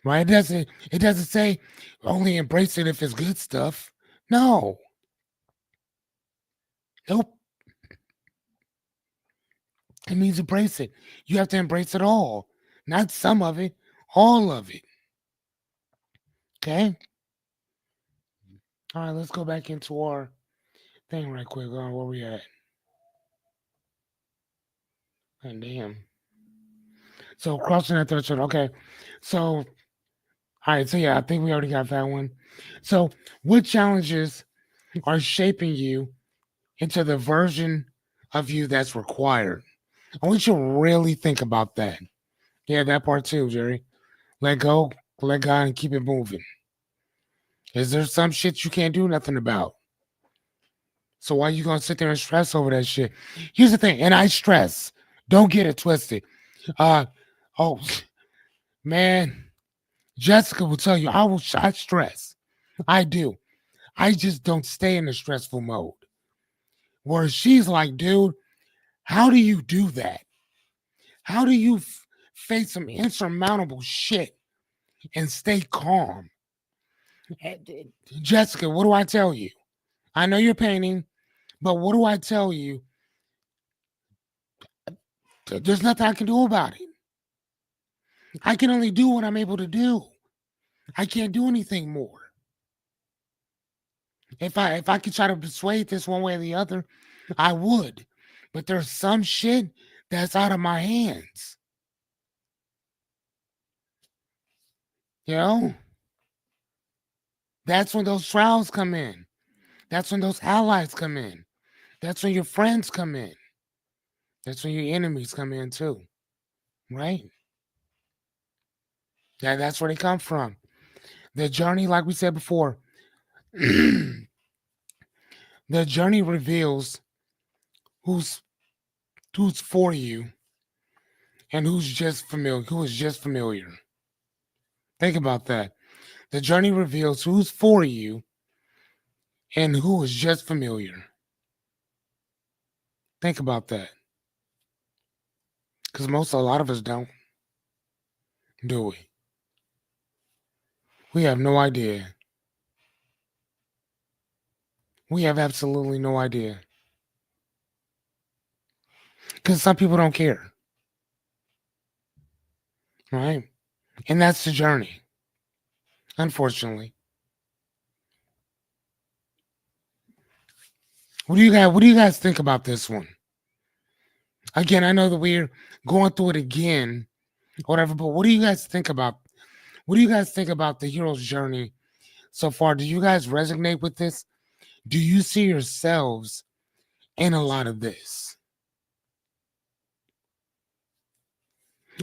Right? It doesn't say only embrace it if it's good stuff. No. Nope. It means embrace it. You have to embrace it all. Not some of it, all of it. Okay? All right, let's go back into our thing right quick. Where we at? And damn. So crossing that threshold. Okay. So, all right. So, yeah, I think we already got that one. So, what challenges are shaping you into the version of you that's required? I want you to really think about that. Yeah, that part too, Jerry. Let go, let God, and keep it moving. Is there some shit you can't do nothing about? So why you gonna sit there and stress over that shit? Here's the thing, and I stress. Don't get it twisted. Uh oh man, Jessica will tell you I stress. I do. I just don't stay in a stressful mode. Where she's like, dude, how do you do that? How do you face some insurmountable shit and stay calm? Eh, Jessica, what do I tell you? I know you're painting, but what do I tell you? There's nothing I can do about it. I can only do what I'm able to do. I can't do anything more. If I could try to persuade this one way or the other, I would. But there's some shit that's out of my hands. You know? That's when those trials come in. That's when those allies come in. That's when your friends come in. That's when your enemies come in too. Right? That's where they come from. The journey, like we said before, the journey reveals who's who's for you and who is just familiar. Think about that. The journey reveals who's for you and who is just familiar. Think about that. Because a lot of us don't, do we? We have no idea. We have absolutely no idea. Because some people don't care, right? And that's the journey, unfortunately. What do you guys think about this one? Again, I know that we're going through it again, whatever, but what do you guys think about the hero's journey so far? Do you guys resonate with this? Do you see yourselves in a lot of this?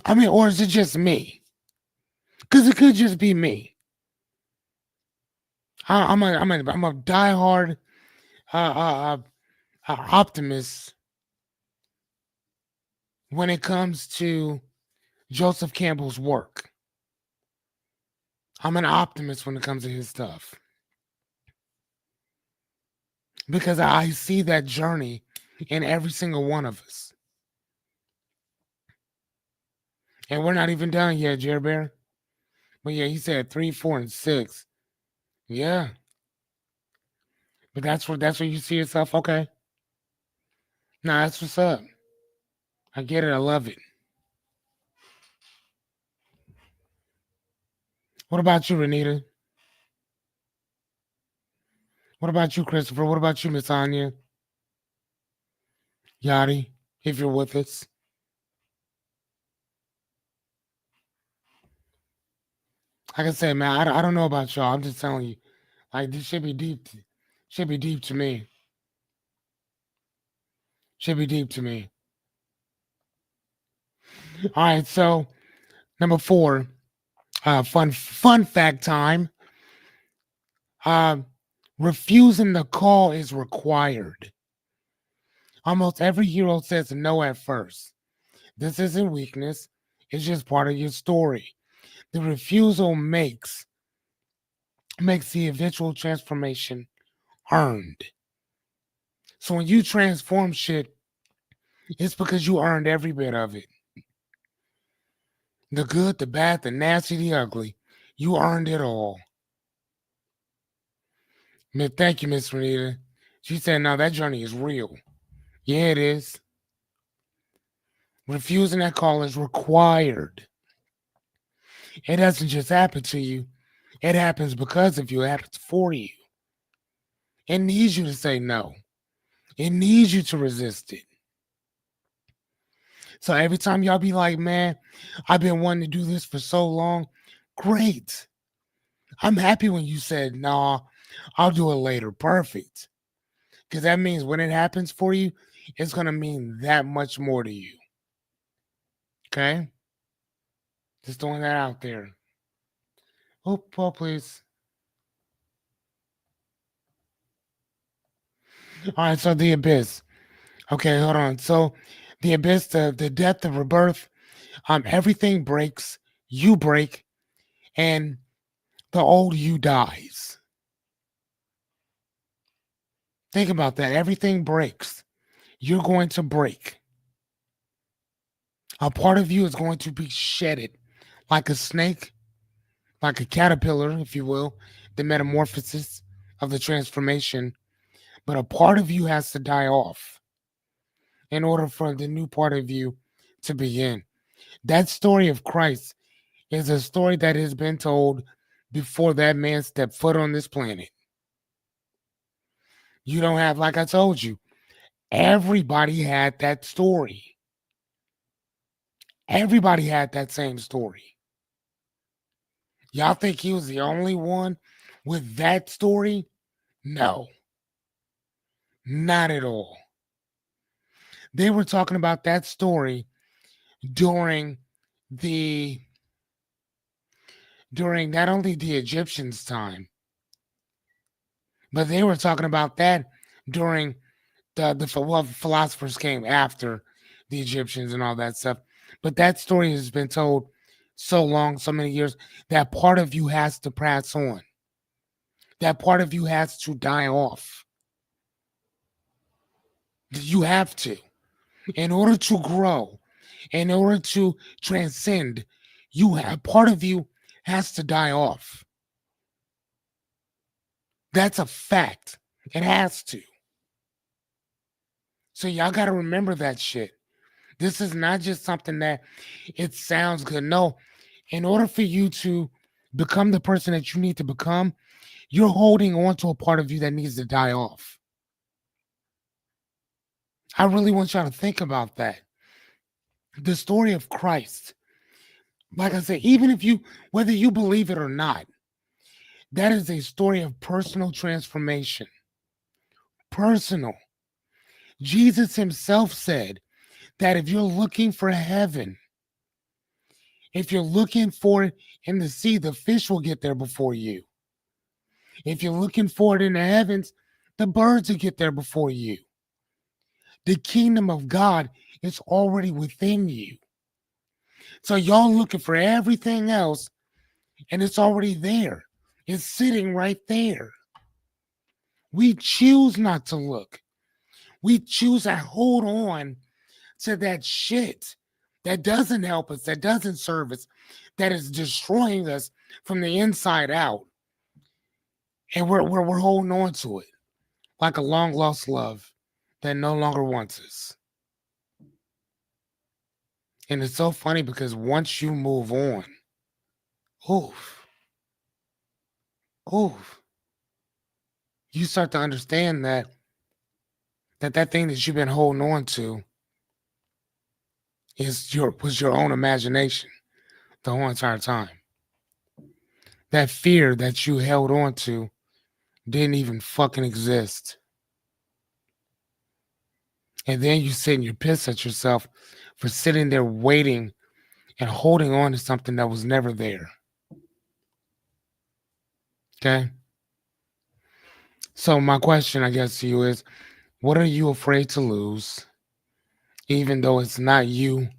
I mean, or is it just me? Because it could just be me. I'm a diehard uh, uh, uh, optimist when it comes to Joseph Campbell's work. I'm an optimist when it comes to his stuff because I see that journey in every single one of us. And we're not even done yet, Jerry Bear. But yeah, he said 3, 4, and 6. Yeah, but that's where you see yourself. Okay, nah, that's what's up. I get it. I love it. What about you, Renita? What about you, Christopher? What about you, Miss Anya? Yachty, if you're with us. Like I said, man, I don't know about y'all. I'm just telling you. Like, this should be deep. Should be deep to me. Should be deep to me. All right, so number 4, fun fact time. Uh, refusing the call is required. Almost every hero says no at first. This isn't weakness. It's just part of your story. The refusal makes the eventual transformation earned. So when you transform shit, it's because you earned every bit of it. The good, the bad, the nasty, the ugly. You earned it all. Thank you, Miss Renita. She said, now that journey is real. Yeah, it is. Refusing that call is required. It doesn't just happen to you, it happens because of you, it happens for you. It needs you to say no, it needs you to resist it. So every time y'all be like, man, I've been wanting to do this for so long, great. I'm happy when you said, nah, I'll do it later. Perfect. Because that means when it happens for you, it's going to mean that much more to you. Okay? Just throwing that out there. Oh, Paul, please. All right, so the abyss. Okay, hold on. So the abyss, the death, the rebirth, everything breaks, you break, and the old you dies. Think about that. Everything breaks. You're going to break. A part of you is going to be shedded like a snake, like a caterpillar, if you will, the metamorphosis of the transformation, but a part of you has to die off in order for the new part of you to begin. That story of Christ is a story that has been told before that man stepped foot on this planet. You don't have, like I told you, everybody had that story. Everybody had that same story. Y'all think he was the only one with that story? No, not at all. They were talking about that story during the during not only the Egyptians' time, but they were talking about that during the philosophers came after the Egyptians and all that stuff. But that story has been told so long, so many years, that part of you has to pass on. That part of you has to die off. You have to. In order to grow, in order to transcend, you have part of you has to die off. That's a fact. It has to. So y'all got to remember that shit. This is not just something that it sounds good. No, in order for you to become the person that you need to become, you're holding on to a part of you that needs to die off. I really want y'all to think about that. The story of Christ, like I said, even if you, whether you believe it or not, that is a story of personal transformation. Personal. Jesus himself said that if you're looking for heaven, if you're looking for it in the sea, the fish will get there before you. If you're looking for it in the heavens, the birds will get there before you. The kingdom of God is already within you. So y'all looking for everything else, and it's already there. It's sitting right there. We choose not to look. We choose to hold on to that shit that doesn't help us, that doesn't serve us, that is destroying us from the inside out. And we're holding on to it like a long lost love that no longer wants us. And it's so funny because once you move on, oof, oof, you start to understand that thing that you've been holding on to was your own imagination the whole entire time. That fear that you held on to didn't even fucking exist. And then you sit and you're pissed at yourself for sitting there waiting and holding on to something that was never there. Okay? So my question, I guess, to you is, what are you afraid to lose, even though it's not you?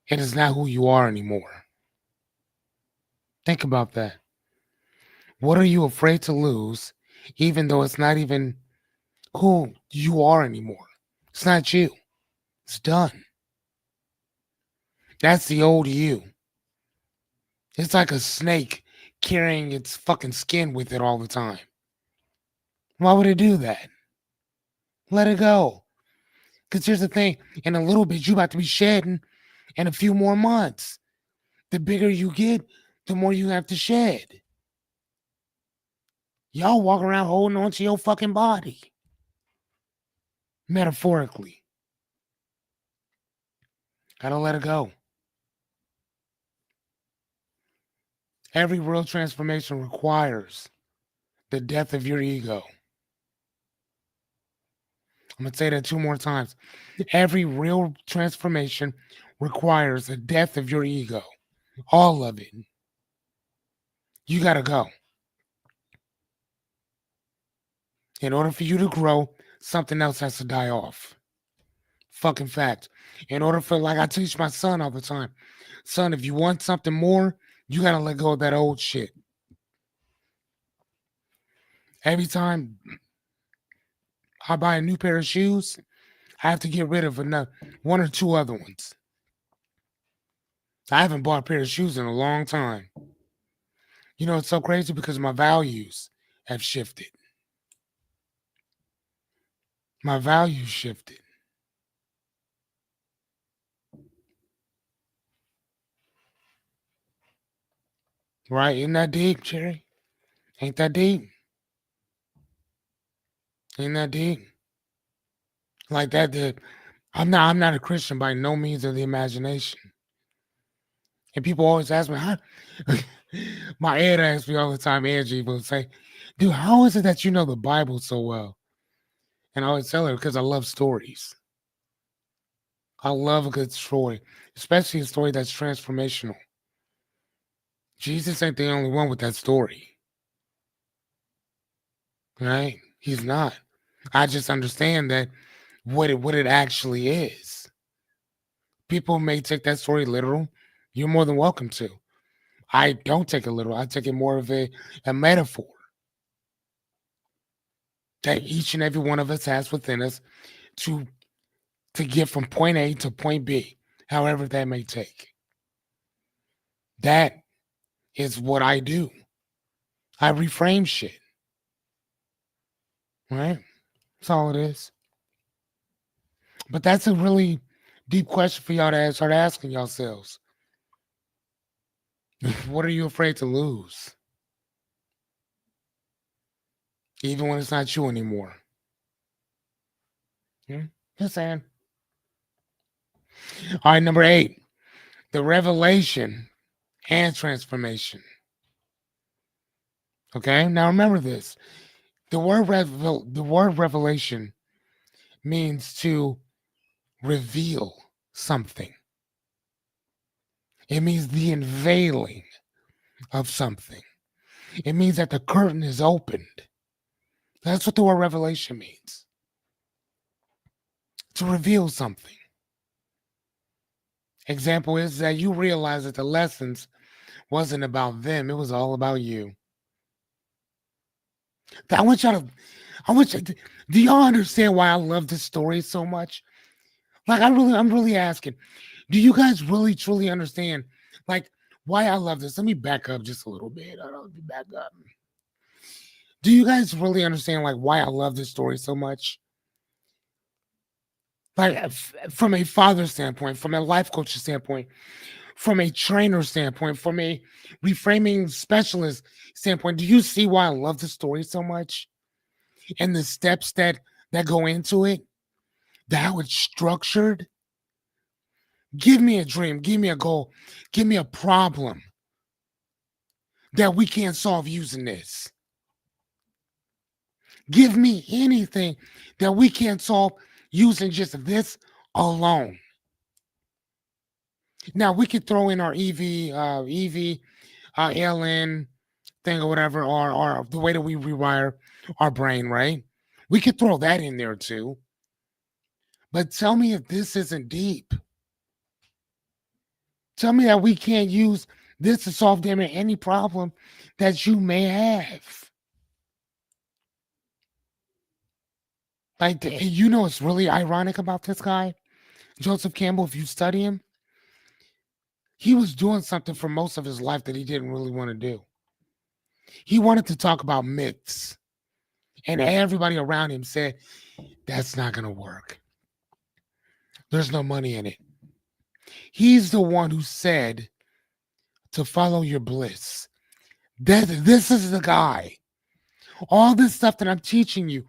It is not who you are anymore. Think about that. What are you afraid to lose, even though it's not even who you are anymore? It's not you. It's done. That's the old you. It's like a snake carrying its fucking skin with it all the time. Why would it do that? Let it go. Because here's the thing, in a little bit, you about to be shedding in a few more months. The bigger you get, the more you have to shed. Y'all walk around holding on to your fucking body. Metaphorically. Gotta let it go. Every real transformation requires the death of your ego. I'm going to say that 2 more times. Every real transformation requires the death of your ego. All of it. You got to go. In order for you to grow, something else has to die off. Fucking fact. In order for, like I teach my son all the time, son, if you want something more, you got to let go of that old shit. Every time I buy a new pair of shoes, I have to get rid of another 1 or 2 other ones. I haven't bought a pair of shoes in a long time. It's so crazy because my values have shifted. My values shifted. Right? Isn't that deep, Cherry? Ain't that deep? Ain't that deep? Like that. I'm not a Christian by no means of the imagination. And people always ask me, how my aunt asks me all the time, Angie will say, dude, how is it that you know the Bible so well? And I always tell her because I love stories. I love a good story, especially a story that's transformational. Jesus ain't the only one with that story, right? He's not. I just understand that what it actually is. People may take that story literal. You're more than welcome to. I don't take it literal. I take it more of a metaphor that each and every one of us has within us to to get from point A to point B, however that may take. That is what I do. I reframe shit, right? That's all it is. But that's a really deep question for y'all to start asking yourselves. What are you afraid to lose? Even when it's not you anymore. Hmm? Just saying. All right, number 8, the revelation and transformation. Okay, now remember this. The word revelation means to reveal something. It means the unveiling of something. It means that the curtain is opened. That's what the word revelation means. To reveal something. Example is that you realize that the lessons wasn't about them, it was all about you. I want y'all to, I want you to, do y'all understand why I love this story so much? Like I'm really asking, do you guys really truly understand like why I love this? Let me back up just a little bit. Let me back up. Do you guys really understand like why I love this story so much? Like from a father standpoint, from a life coach standpoint, from a trainer standpoint, from a reframing specialist standpoint, do you see why I love the story so much and the steps that go into it, that how it's structured? Give me a dream, give me a goal, give me a problem that we can't solve using this. Give me anything that we can't solve using just this alone. Now we could throw in our LN thing or whatever, or the way that we rewire our brain, right? We could throw that in there too. But tell me if this isn't deep. Tell me that we can't use this to solve damn near any problem that you may have. Like, it's really ironic about this guy, Joseph Campbell. If you study him, he was doing something for most of his life that he didn't really want to do. He wanted to talk about myths, and everybody around him said, that's not going to work. There's no money in it. He's the one who said to follow your bliss. This is the guy. All this stuff that I'm teaching you,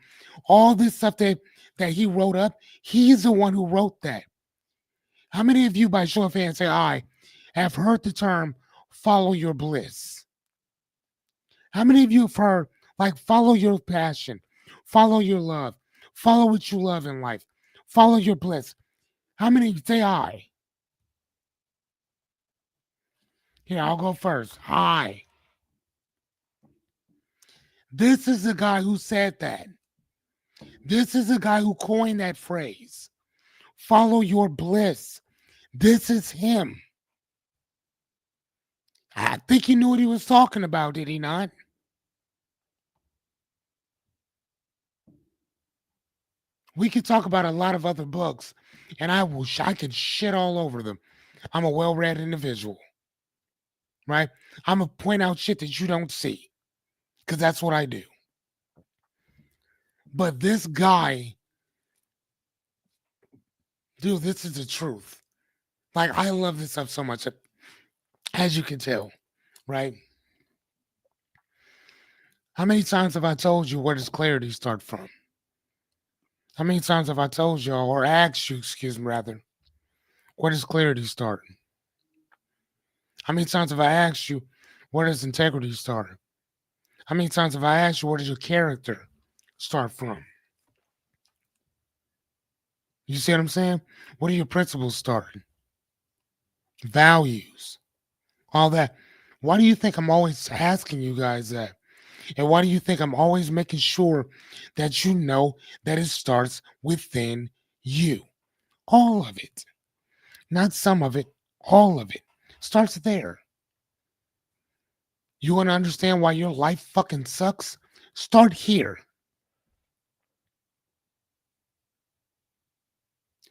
all this stuff that he wrote up, he's the one who wrote that. How many of you, by show of hands, say, I have heard the term follow your bliss? How many of you have heard, like, follow your passion, follow your love, follow what you love in life, follow your bliss? How many say I? Here, I'll go first. I. This is the guy who said that. This is the guy who coined that phrase. Follow your bliss. This is him. I think he knew what he was talking about, did he not? We could talk about a lot of other books, and I wish I could shit all over them. I'm a well-read individual. right? I'm gonna point out shit that you don't see because that's what I do. But this guy, dude, this is the truth. Like, I love this stuff so much, as you can tell, right? How many times have I told you where does clarity start from? How many times have I told y'all, or asked you, excuse me, rather, where does clarity start? How many times have I asked you, where does integrity start? How many times have I asked you, where does your character start from? You see what I'm saying? What are your principles start? Values, all that. Why do you think I'm always asking you guys that? And why do you think I'm always making sure that you know that it starts within you? All of it. Not some of it, all of it. Starts there. You want to understand why your life fucking sucks? Start here.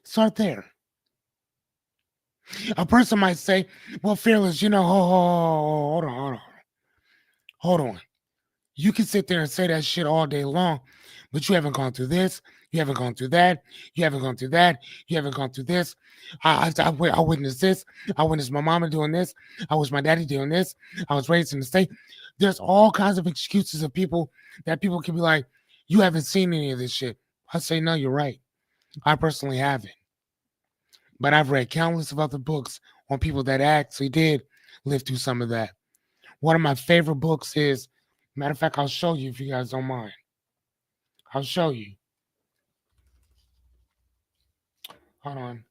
Start there. A person might say, well, Fearless, hold on, hold on. Hold on. You can sit there and say that shit all day long, but you haven't gone through this. You haven't gone through that. You haven't gone through that. You haven't gone through this. I witnessed this. I witnessed my mama doing this. I was my daddy doing this. I was raised in the state. There's all kinds of excuses of people that people can be like, you haven't seen any of this shit. I say, no, you're right. I personally haven't. But I've read countless of other books on people that actually did live through some of that. One of my favorite books is, matter of fact, I'll show you if you guys don't mind. I'll show you. Hold on.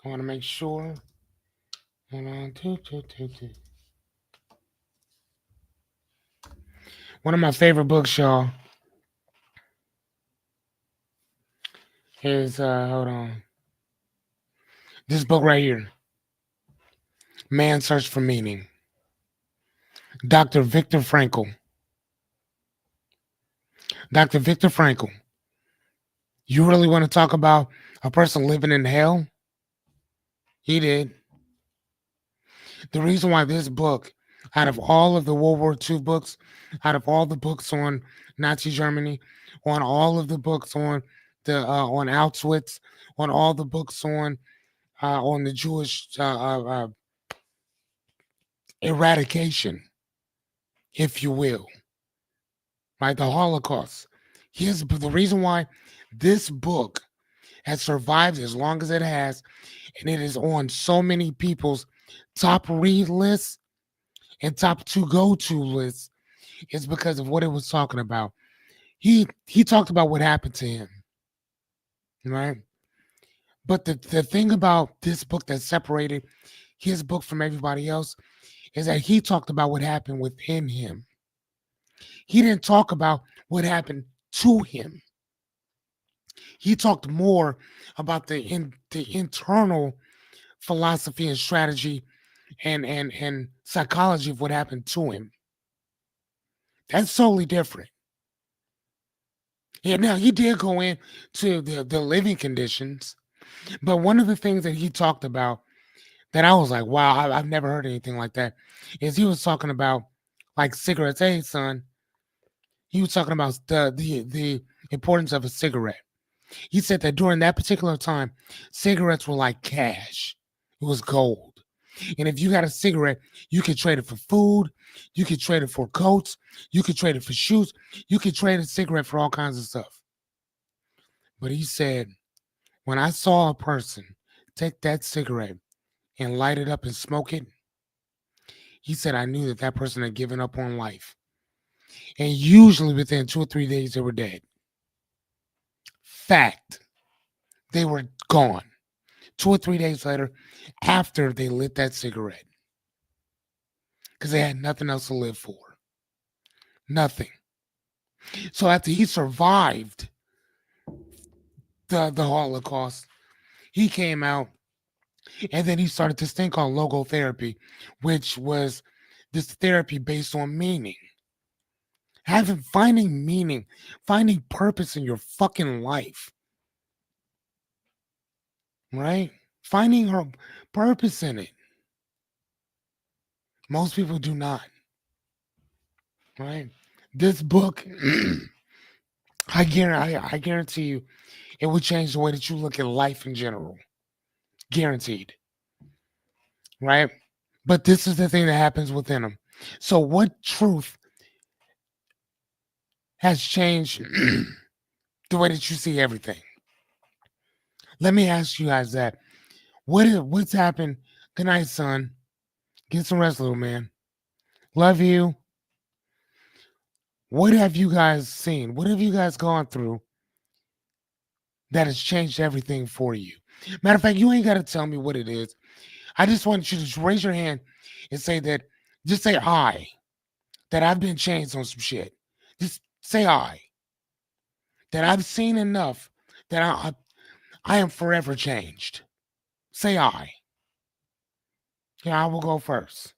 I want to make sure. Hold on. One of my favorite books, y'all, is hold on. This book right here. Man's Search for Meaning. Dr. Viktor Frankl. Dr. Viktor Frankl. You really want to talk about a person living in hell? He did. The reason why this book, out of all of the World War II books, out of all the books on Nazi Germany, on all of the books on Auschwitz, on all the books on the Jewish eradication, if you will, right? The Holocaust. Here's the reason why this book has survived as long as it has, and it is on so many people's top read lists and top to go to lists, is because of what it was talking about. He talked about what happened to him, right? But the thing about this book that separated his book from everybody else is that he talked about what happened within him. He didn't talk about what happened to him. He talked more about the internal philosophy and strategy and psychology of what happened to him. That's totally different. Yeah, now he did go into the living conditions, but one of the things that he talked about that I was like, wow, I've never heard anything like that, is he was talking about like cigarettes. Hey, son, he was talking about the importance of a cigarette. He said that during that particular time, cigarettes were like cash. It was gold. And if you got a cigarette, you could trade it for food, you could trade it for coats, you could trade it for shoes, you could trade a cigarette for all kinds of stuff. But he said, when I saw a person take that cigarette and light it up and smoke it, he said, I knew that that person had given up on life. And usually within 2 or 3 days, they were dead. Fact, they were gone 2 or 3 days later after they lit that cigarette because they had nothing else to live for. Nothing. So after he survived the Holocaust, he came out and then he started this thing called logotherapy, which was this therapy based on meaning. Finding meaning, finding purpose in your fucking life. Right? Finding her purpose in it. Most people do not, right? This book, I guarantee you, it will change the way that you look at life in general. Guaranteed, right? But this is the thing that happens within them. So, what truth has changed the way that you see everything? Let me ask you guys that. What's happened? Good night, son. Get some rest, little man. Love you. What have you guys seen? What have you guys gone through that has changed everything for you? Matter of fact, you ain't got to tell me what it is. I just want you to just raise your hand and say that, just say I, that I've been changed on some shit. Just say I, that I've seen enough that I am forever changed. Say I. Yeah, I will go first.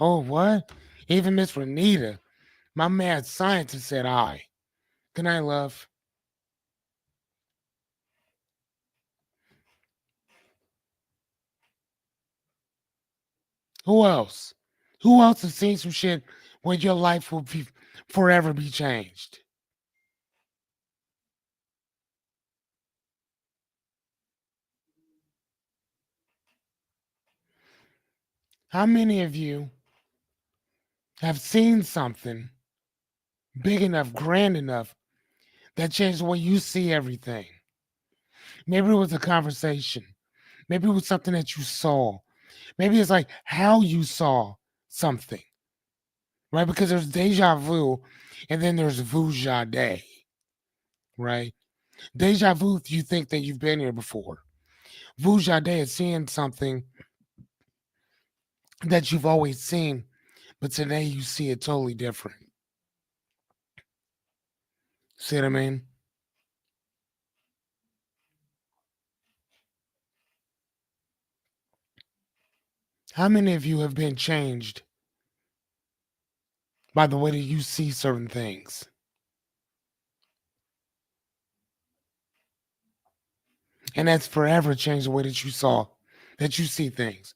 Oh, what? Even Miss Renita, my mad scientist, said I. Good night, love. Who else? Who else has seen some shit where your life will be forever be changed? How many of you have seen something big enough, grand enough that changed the way you see everything? Maybe it was a conversation. Maybe it was something that you saw. Maybe it's like how you saw something, right? Because there's deja vu and then there's vuja day, right? Deja vu, you think that you've been here before. Vuja day is seeing something that you've always seen, but today you see it totally different. See what I mean? How many of you have been changed by the way that you see certain things? And that's forever changed the way that that you see things.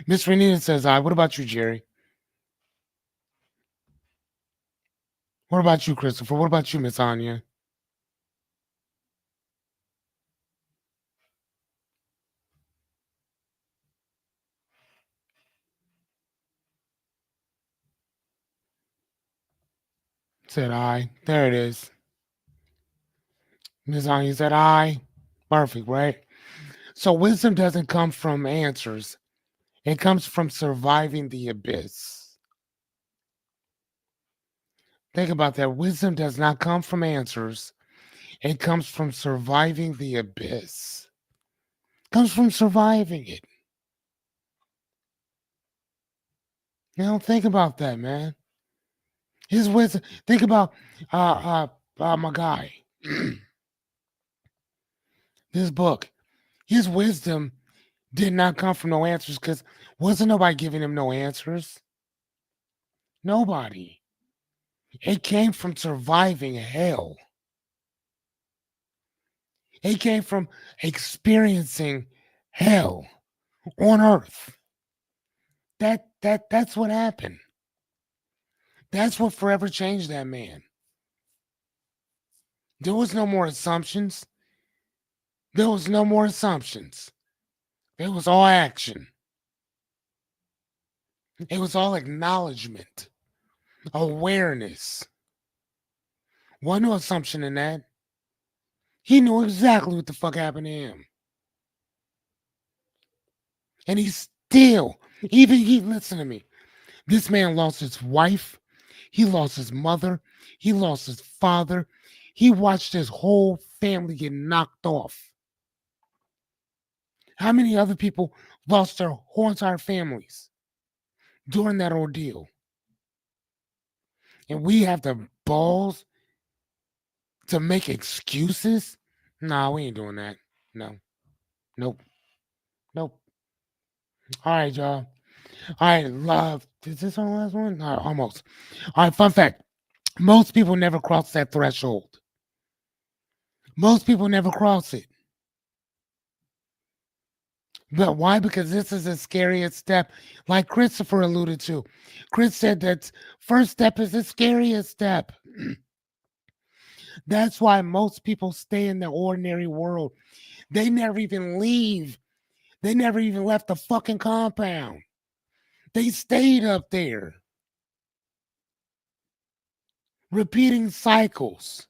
Miss Renita says, I. What about you, Jerry? What about you, Christopher? What about you, Miss Anya? Said I. There it is. Miss Anya said I. Perfect, right? So wisdom doesn't come from answers. It comes from surviving the abyss. Think about that. Wisdom does not come from answers. It comes from surviving the abyss. It comes from surviving it. Think about that, man. His wisdom. Think about my guy. This book. His wisdom did not come from no answers because wasn't nobody giving him no answers. Nobody. It came from surviving hell. It came from experiencing hell on earth. That's what happened. That's what forever changed that man. There was no more assumptions. There was no more assumptions. It was all action. It was all acknowledgement, awareness. One no assumption in that. He knew exactly what the fuck happened to him. And he still, even he, listen to me. This man lost his wife. He lost his mother. He lost his father. He watched his whole family get knocked off. How many other people lost their whole entire families during that ordeal? And we have the balls to make excuses? Nah, we ain't doing that. No. Nope. Nope. All right, y'all. All right, love. Is this our last one? All right, almost. All right, fun fact. Most people never cross that threshold. Most people never cross it. But why? Because this is the scariest step, like Christopher alluded to. Chris said that first step is the scariest step. That's why most people stay in the ordinary world. They never even leave. They never even left the fucking compound. They stayed up there, repeating cycles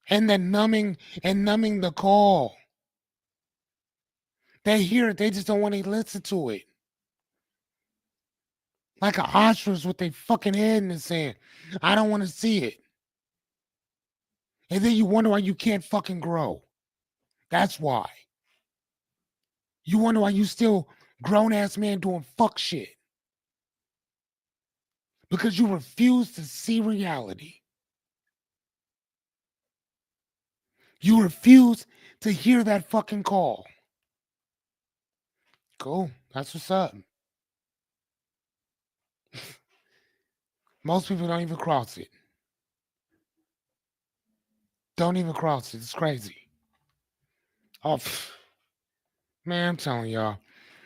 and then numbing the call. They hear it, they just don't want to listen to it. Like an ostrich with their fucking head in the sand. I don't want to see it. And then you wonder why you can't fucking grow. That's why. You wonder why you still grown ass man doing fuck shit. Because you refuse to see reality. You refuse to hear that fucking call. Cool. That's what's up. Most people don't even cross it. Don't even cross it. It's crazy. Oh, man, I'm telling y'all.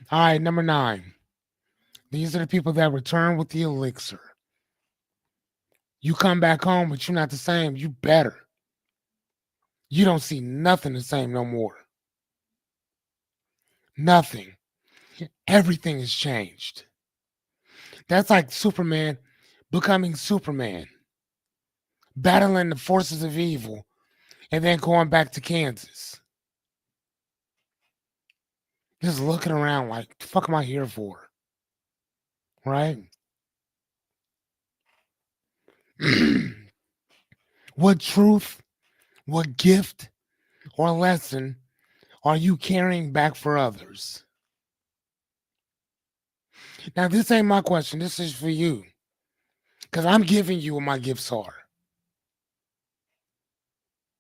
All right, number 9. These are the people that return with the elixir. You come back home, but you're not the same. You better. You don't see nothing the same no more. Nothing. Everything has changed. That's like Superman becoming Superman, battling the forces of evil, and then going back to Kansas. Just looking around like, the fuck am I here for? Right? What truth, what gift, or lesson are you carrying back for others? Now, this ain't my question. This is for you. Because I'm giving you what my gifts are.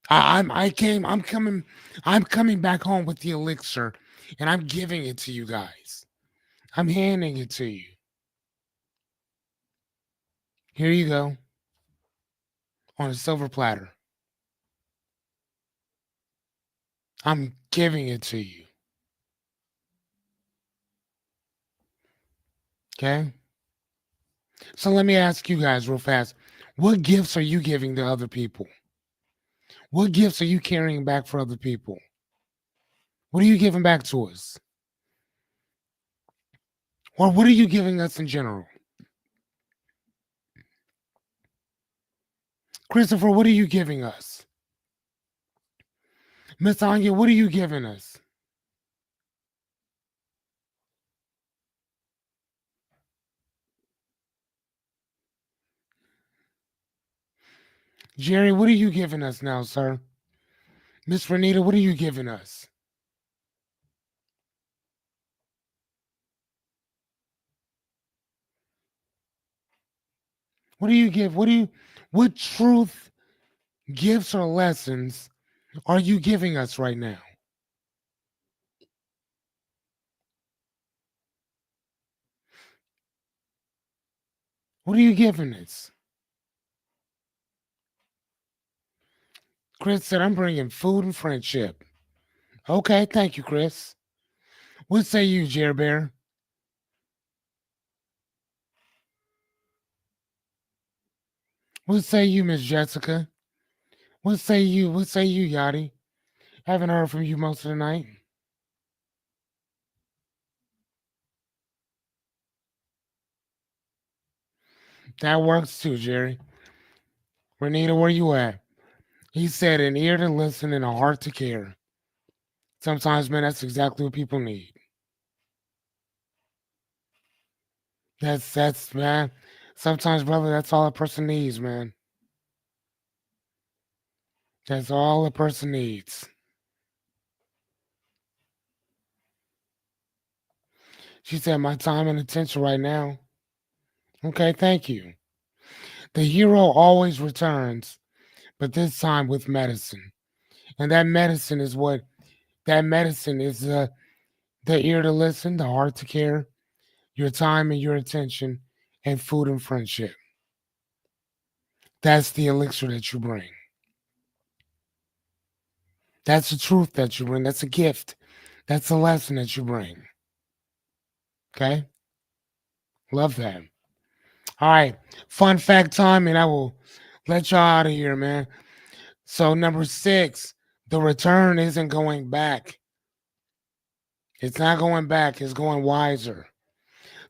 I'm coming back home with the elixir and I'm giving it to you guys. I'm handing it to you. Here you go. On a silver platter. I'm giving it to you. Okay? So let me ask you guys real fast. What gifts are you giving to other people? What gifts are you carrying back for other people? What are you giving back to us? Or what are you giving us in general? Christopher, what are you giving us? Miss Anya, what are you giving us? Jerry, what are you giving us now, sir? Miss Renita, what are you giving us? What do you give? What truth, gifts, or lessons are you giving us right now? What are you giving us? Chris said, I'm bringing food and friendship. Okay, thank you, Chris. What say you, Jer Bear? What say you, Miss Jessica? What say you? What say you, Yachty? Haven't heard from you most of the night. That works too, Jerry. Renita, where you at? He said, an ear to listen and a heart to care. Sometimes, man, that's exactly what people need. That's man. Sometimes, brother, that's all a person needs, man. That's all a person needs. She said, my time and attention right now. Okay, thank you. The hero always returns, but this time with medicine. And that medicine is the ear to listen, the heart to care, your time and your attention, and food and friendship. That's the elixir that you bring. That's the truth that you bring. That's a gift. That's the lesson that you bring. Okay? Love that. All right. Fun fact time, and I will let y'all out of here, man. So, number 6, the return isn't going back. It's not going back, it's going wiser.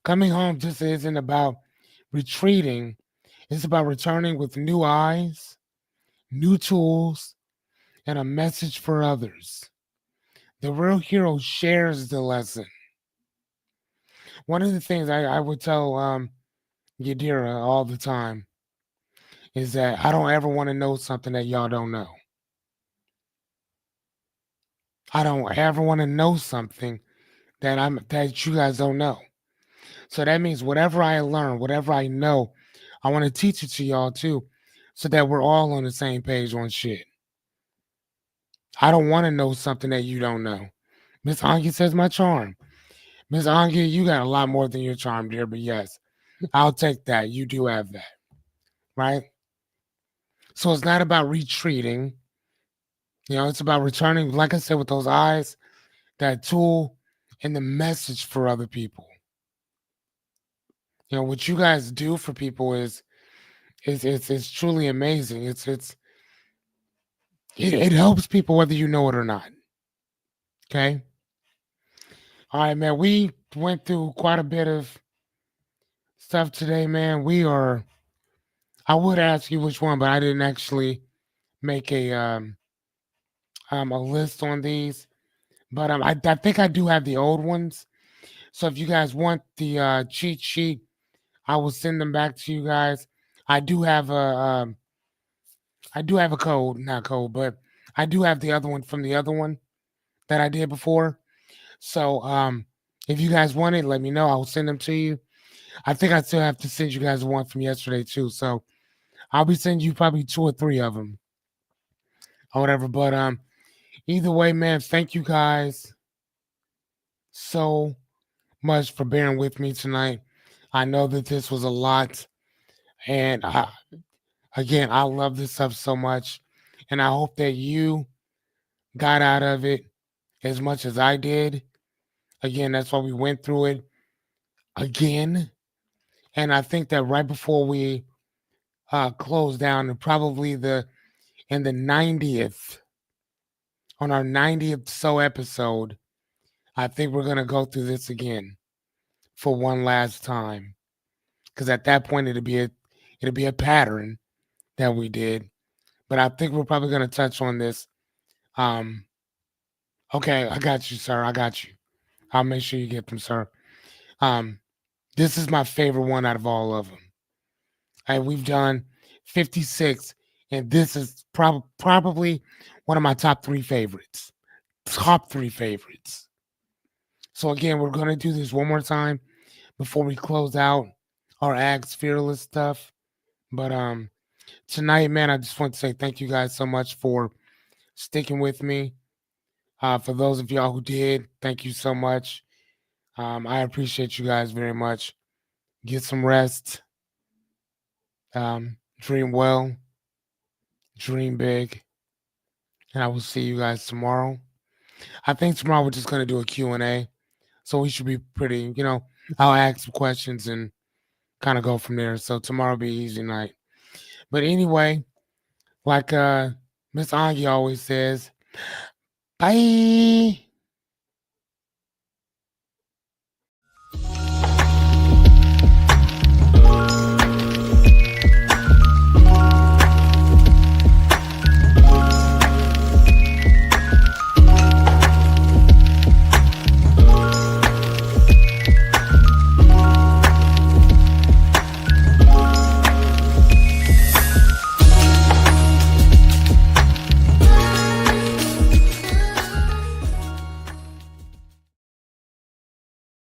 Coming home just isn't about retreating, it's about returning with new eyes, new tools, and a message for others. The real hero shares the lesson. One of the things I would tell Yadira all the time is that I don't ever want to know something that y'all don't know. I don't ever want to know something that you guys don't know. So that means whatever I learn, whatever I know, I want to teach it to y'all too, so that we're all on the same page on shit. I don't want to know something that you don't know. Miss Angie says my charm. Miss Angie, you got a lot more than your charm, dear, but yes, I'll take that. You do have that, right? So it's not about retreating. It's about returning, like I said, with those eyes, that tool, and the message for other people. What you guys do for people is truly amazing. It helps people whether you know it or not. Okay. All right, man. We went through quite a bit of stuff today, man. I would ask you which one, but I didn't actually make a list on these. But I think I do have the old ones. So if you guys want the cheat sheet, I will send them back to you guys. I do have a code, not code, but I do have the other one from the other one that I did before. So if you guys want it, let me know. I'll send them to you. I think I still have to send you guys one from yesterday too. So I'll be sending you probably 2 or 3 of them or whatever. But either way, man, thank you guys so much for bearing with me tonight. I know that this was a lot, and again, I love this stuff so much, and I hope that you got out of it as much as I did. Again, that's why we went through it again. And I think that right before we close down, and probably in the 90th, on our 90th episode, I think we're gonna go through this again for one last time. Because at that point it'll be a pattern that we did. But I think we're probably gonna touch on this. Um okay, I got you, sir. I got you. I'll make sure you get them, sir. Um, this is my favorite one out of all of them. And we've done 56, and this is probably one of my top 3 favorites. Top 3 favorites. So again, we're gonna do this one more time before we close out our Ags Fearless stuff. But tonight, man, I just want to say thank you guys so much for sticking with me. For those of y'all who did, thank you so much. I appreciate you guys very much. Get some rest. Dream well. Dream big. And I will see you guys tomorrow. I think tomorrow we're just going to do a Q&A. So we should be pretty, I'll ask some questions and kind of go from there. So tomorrow will be easy night. But anyway, like Miss Angie always says, bye.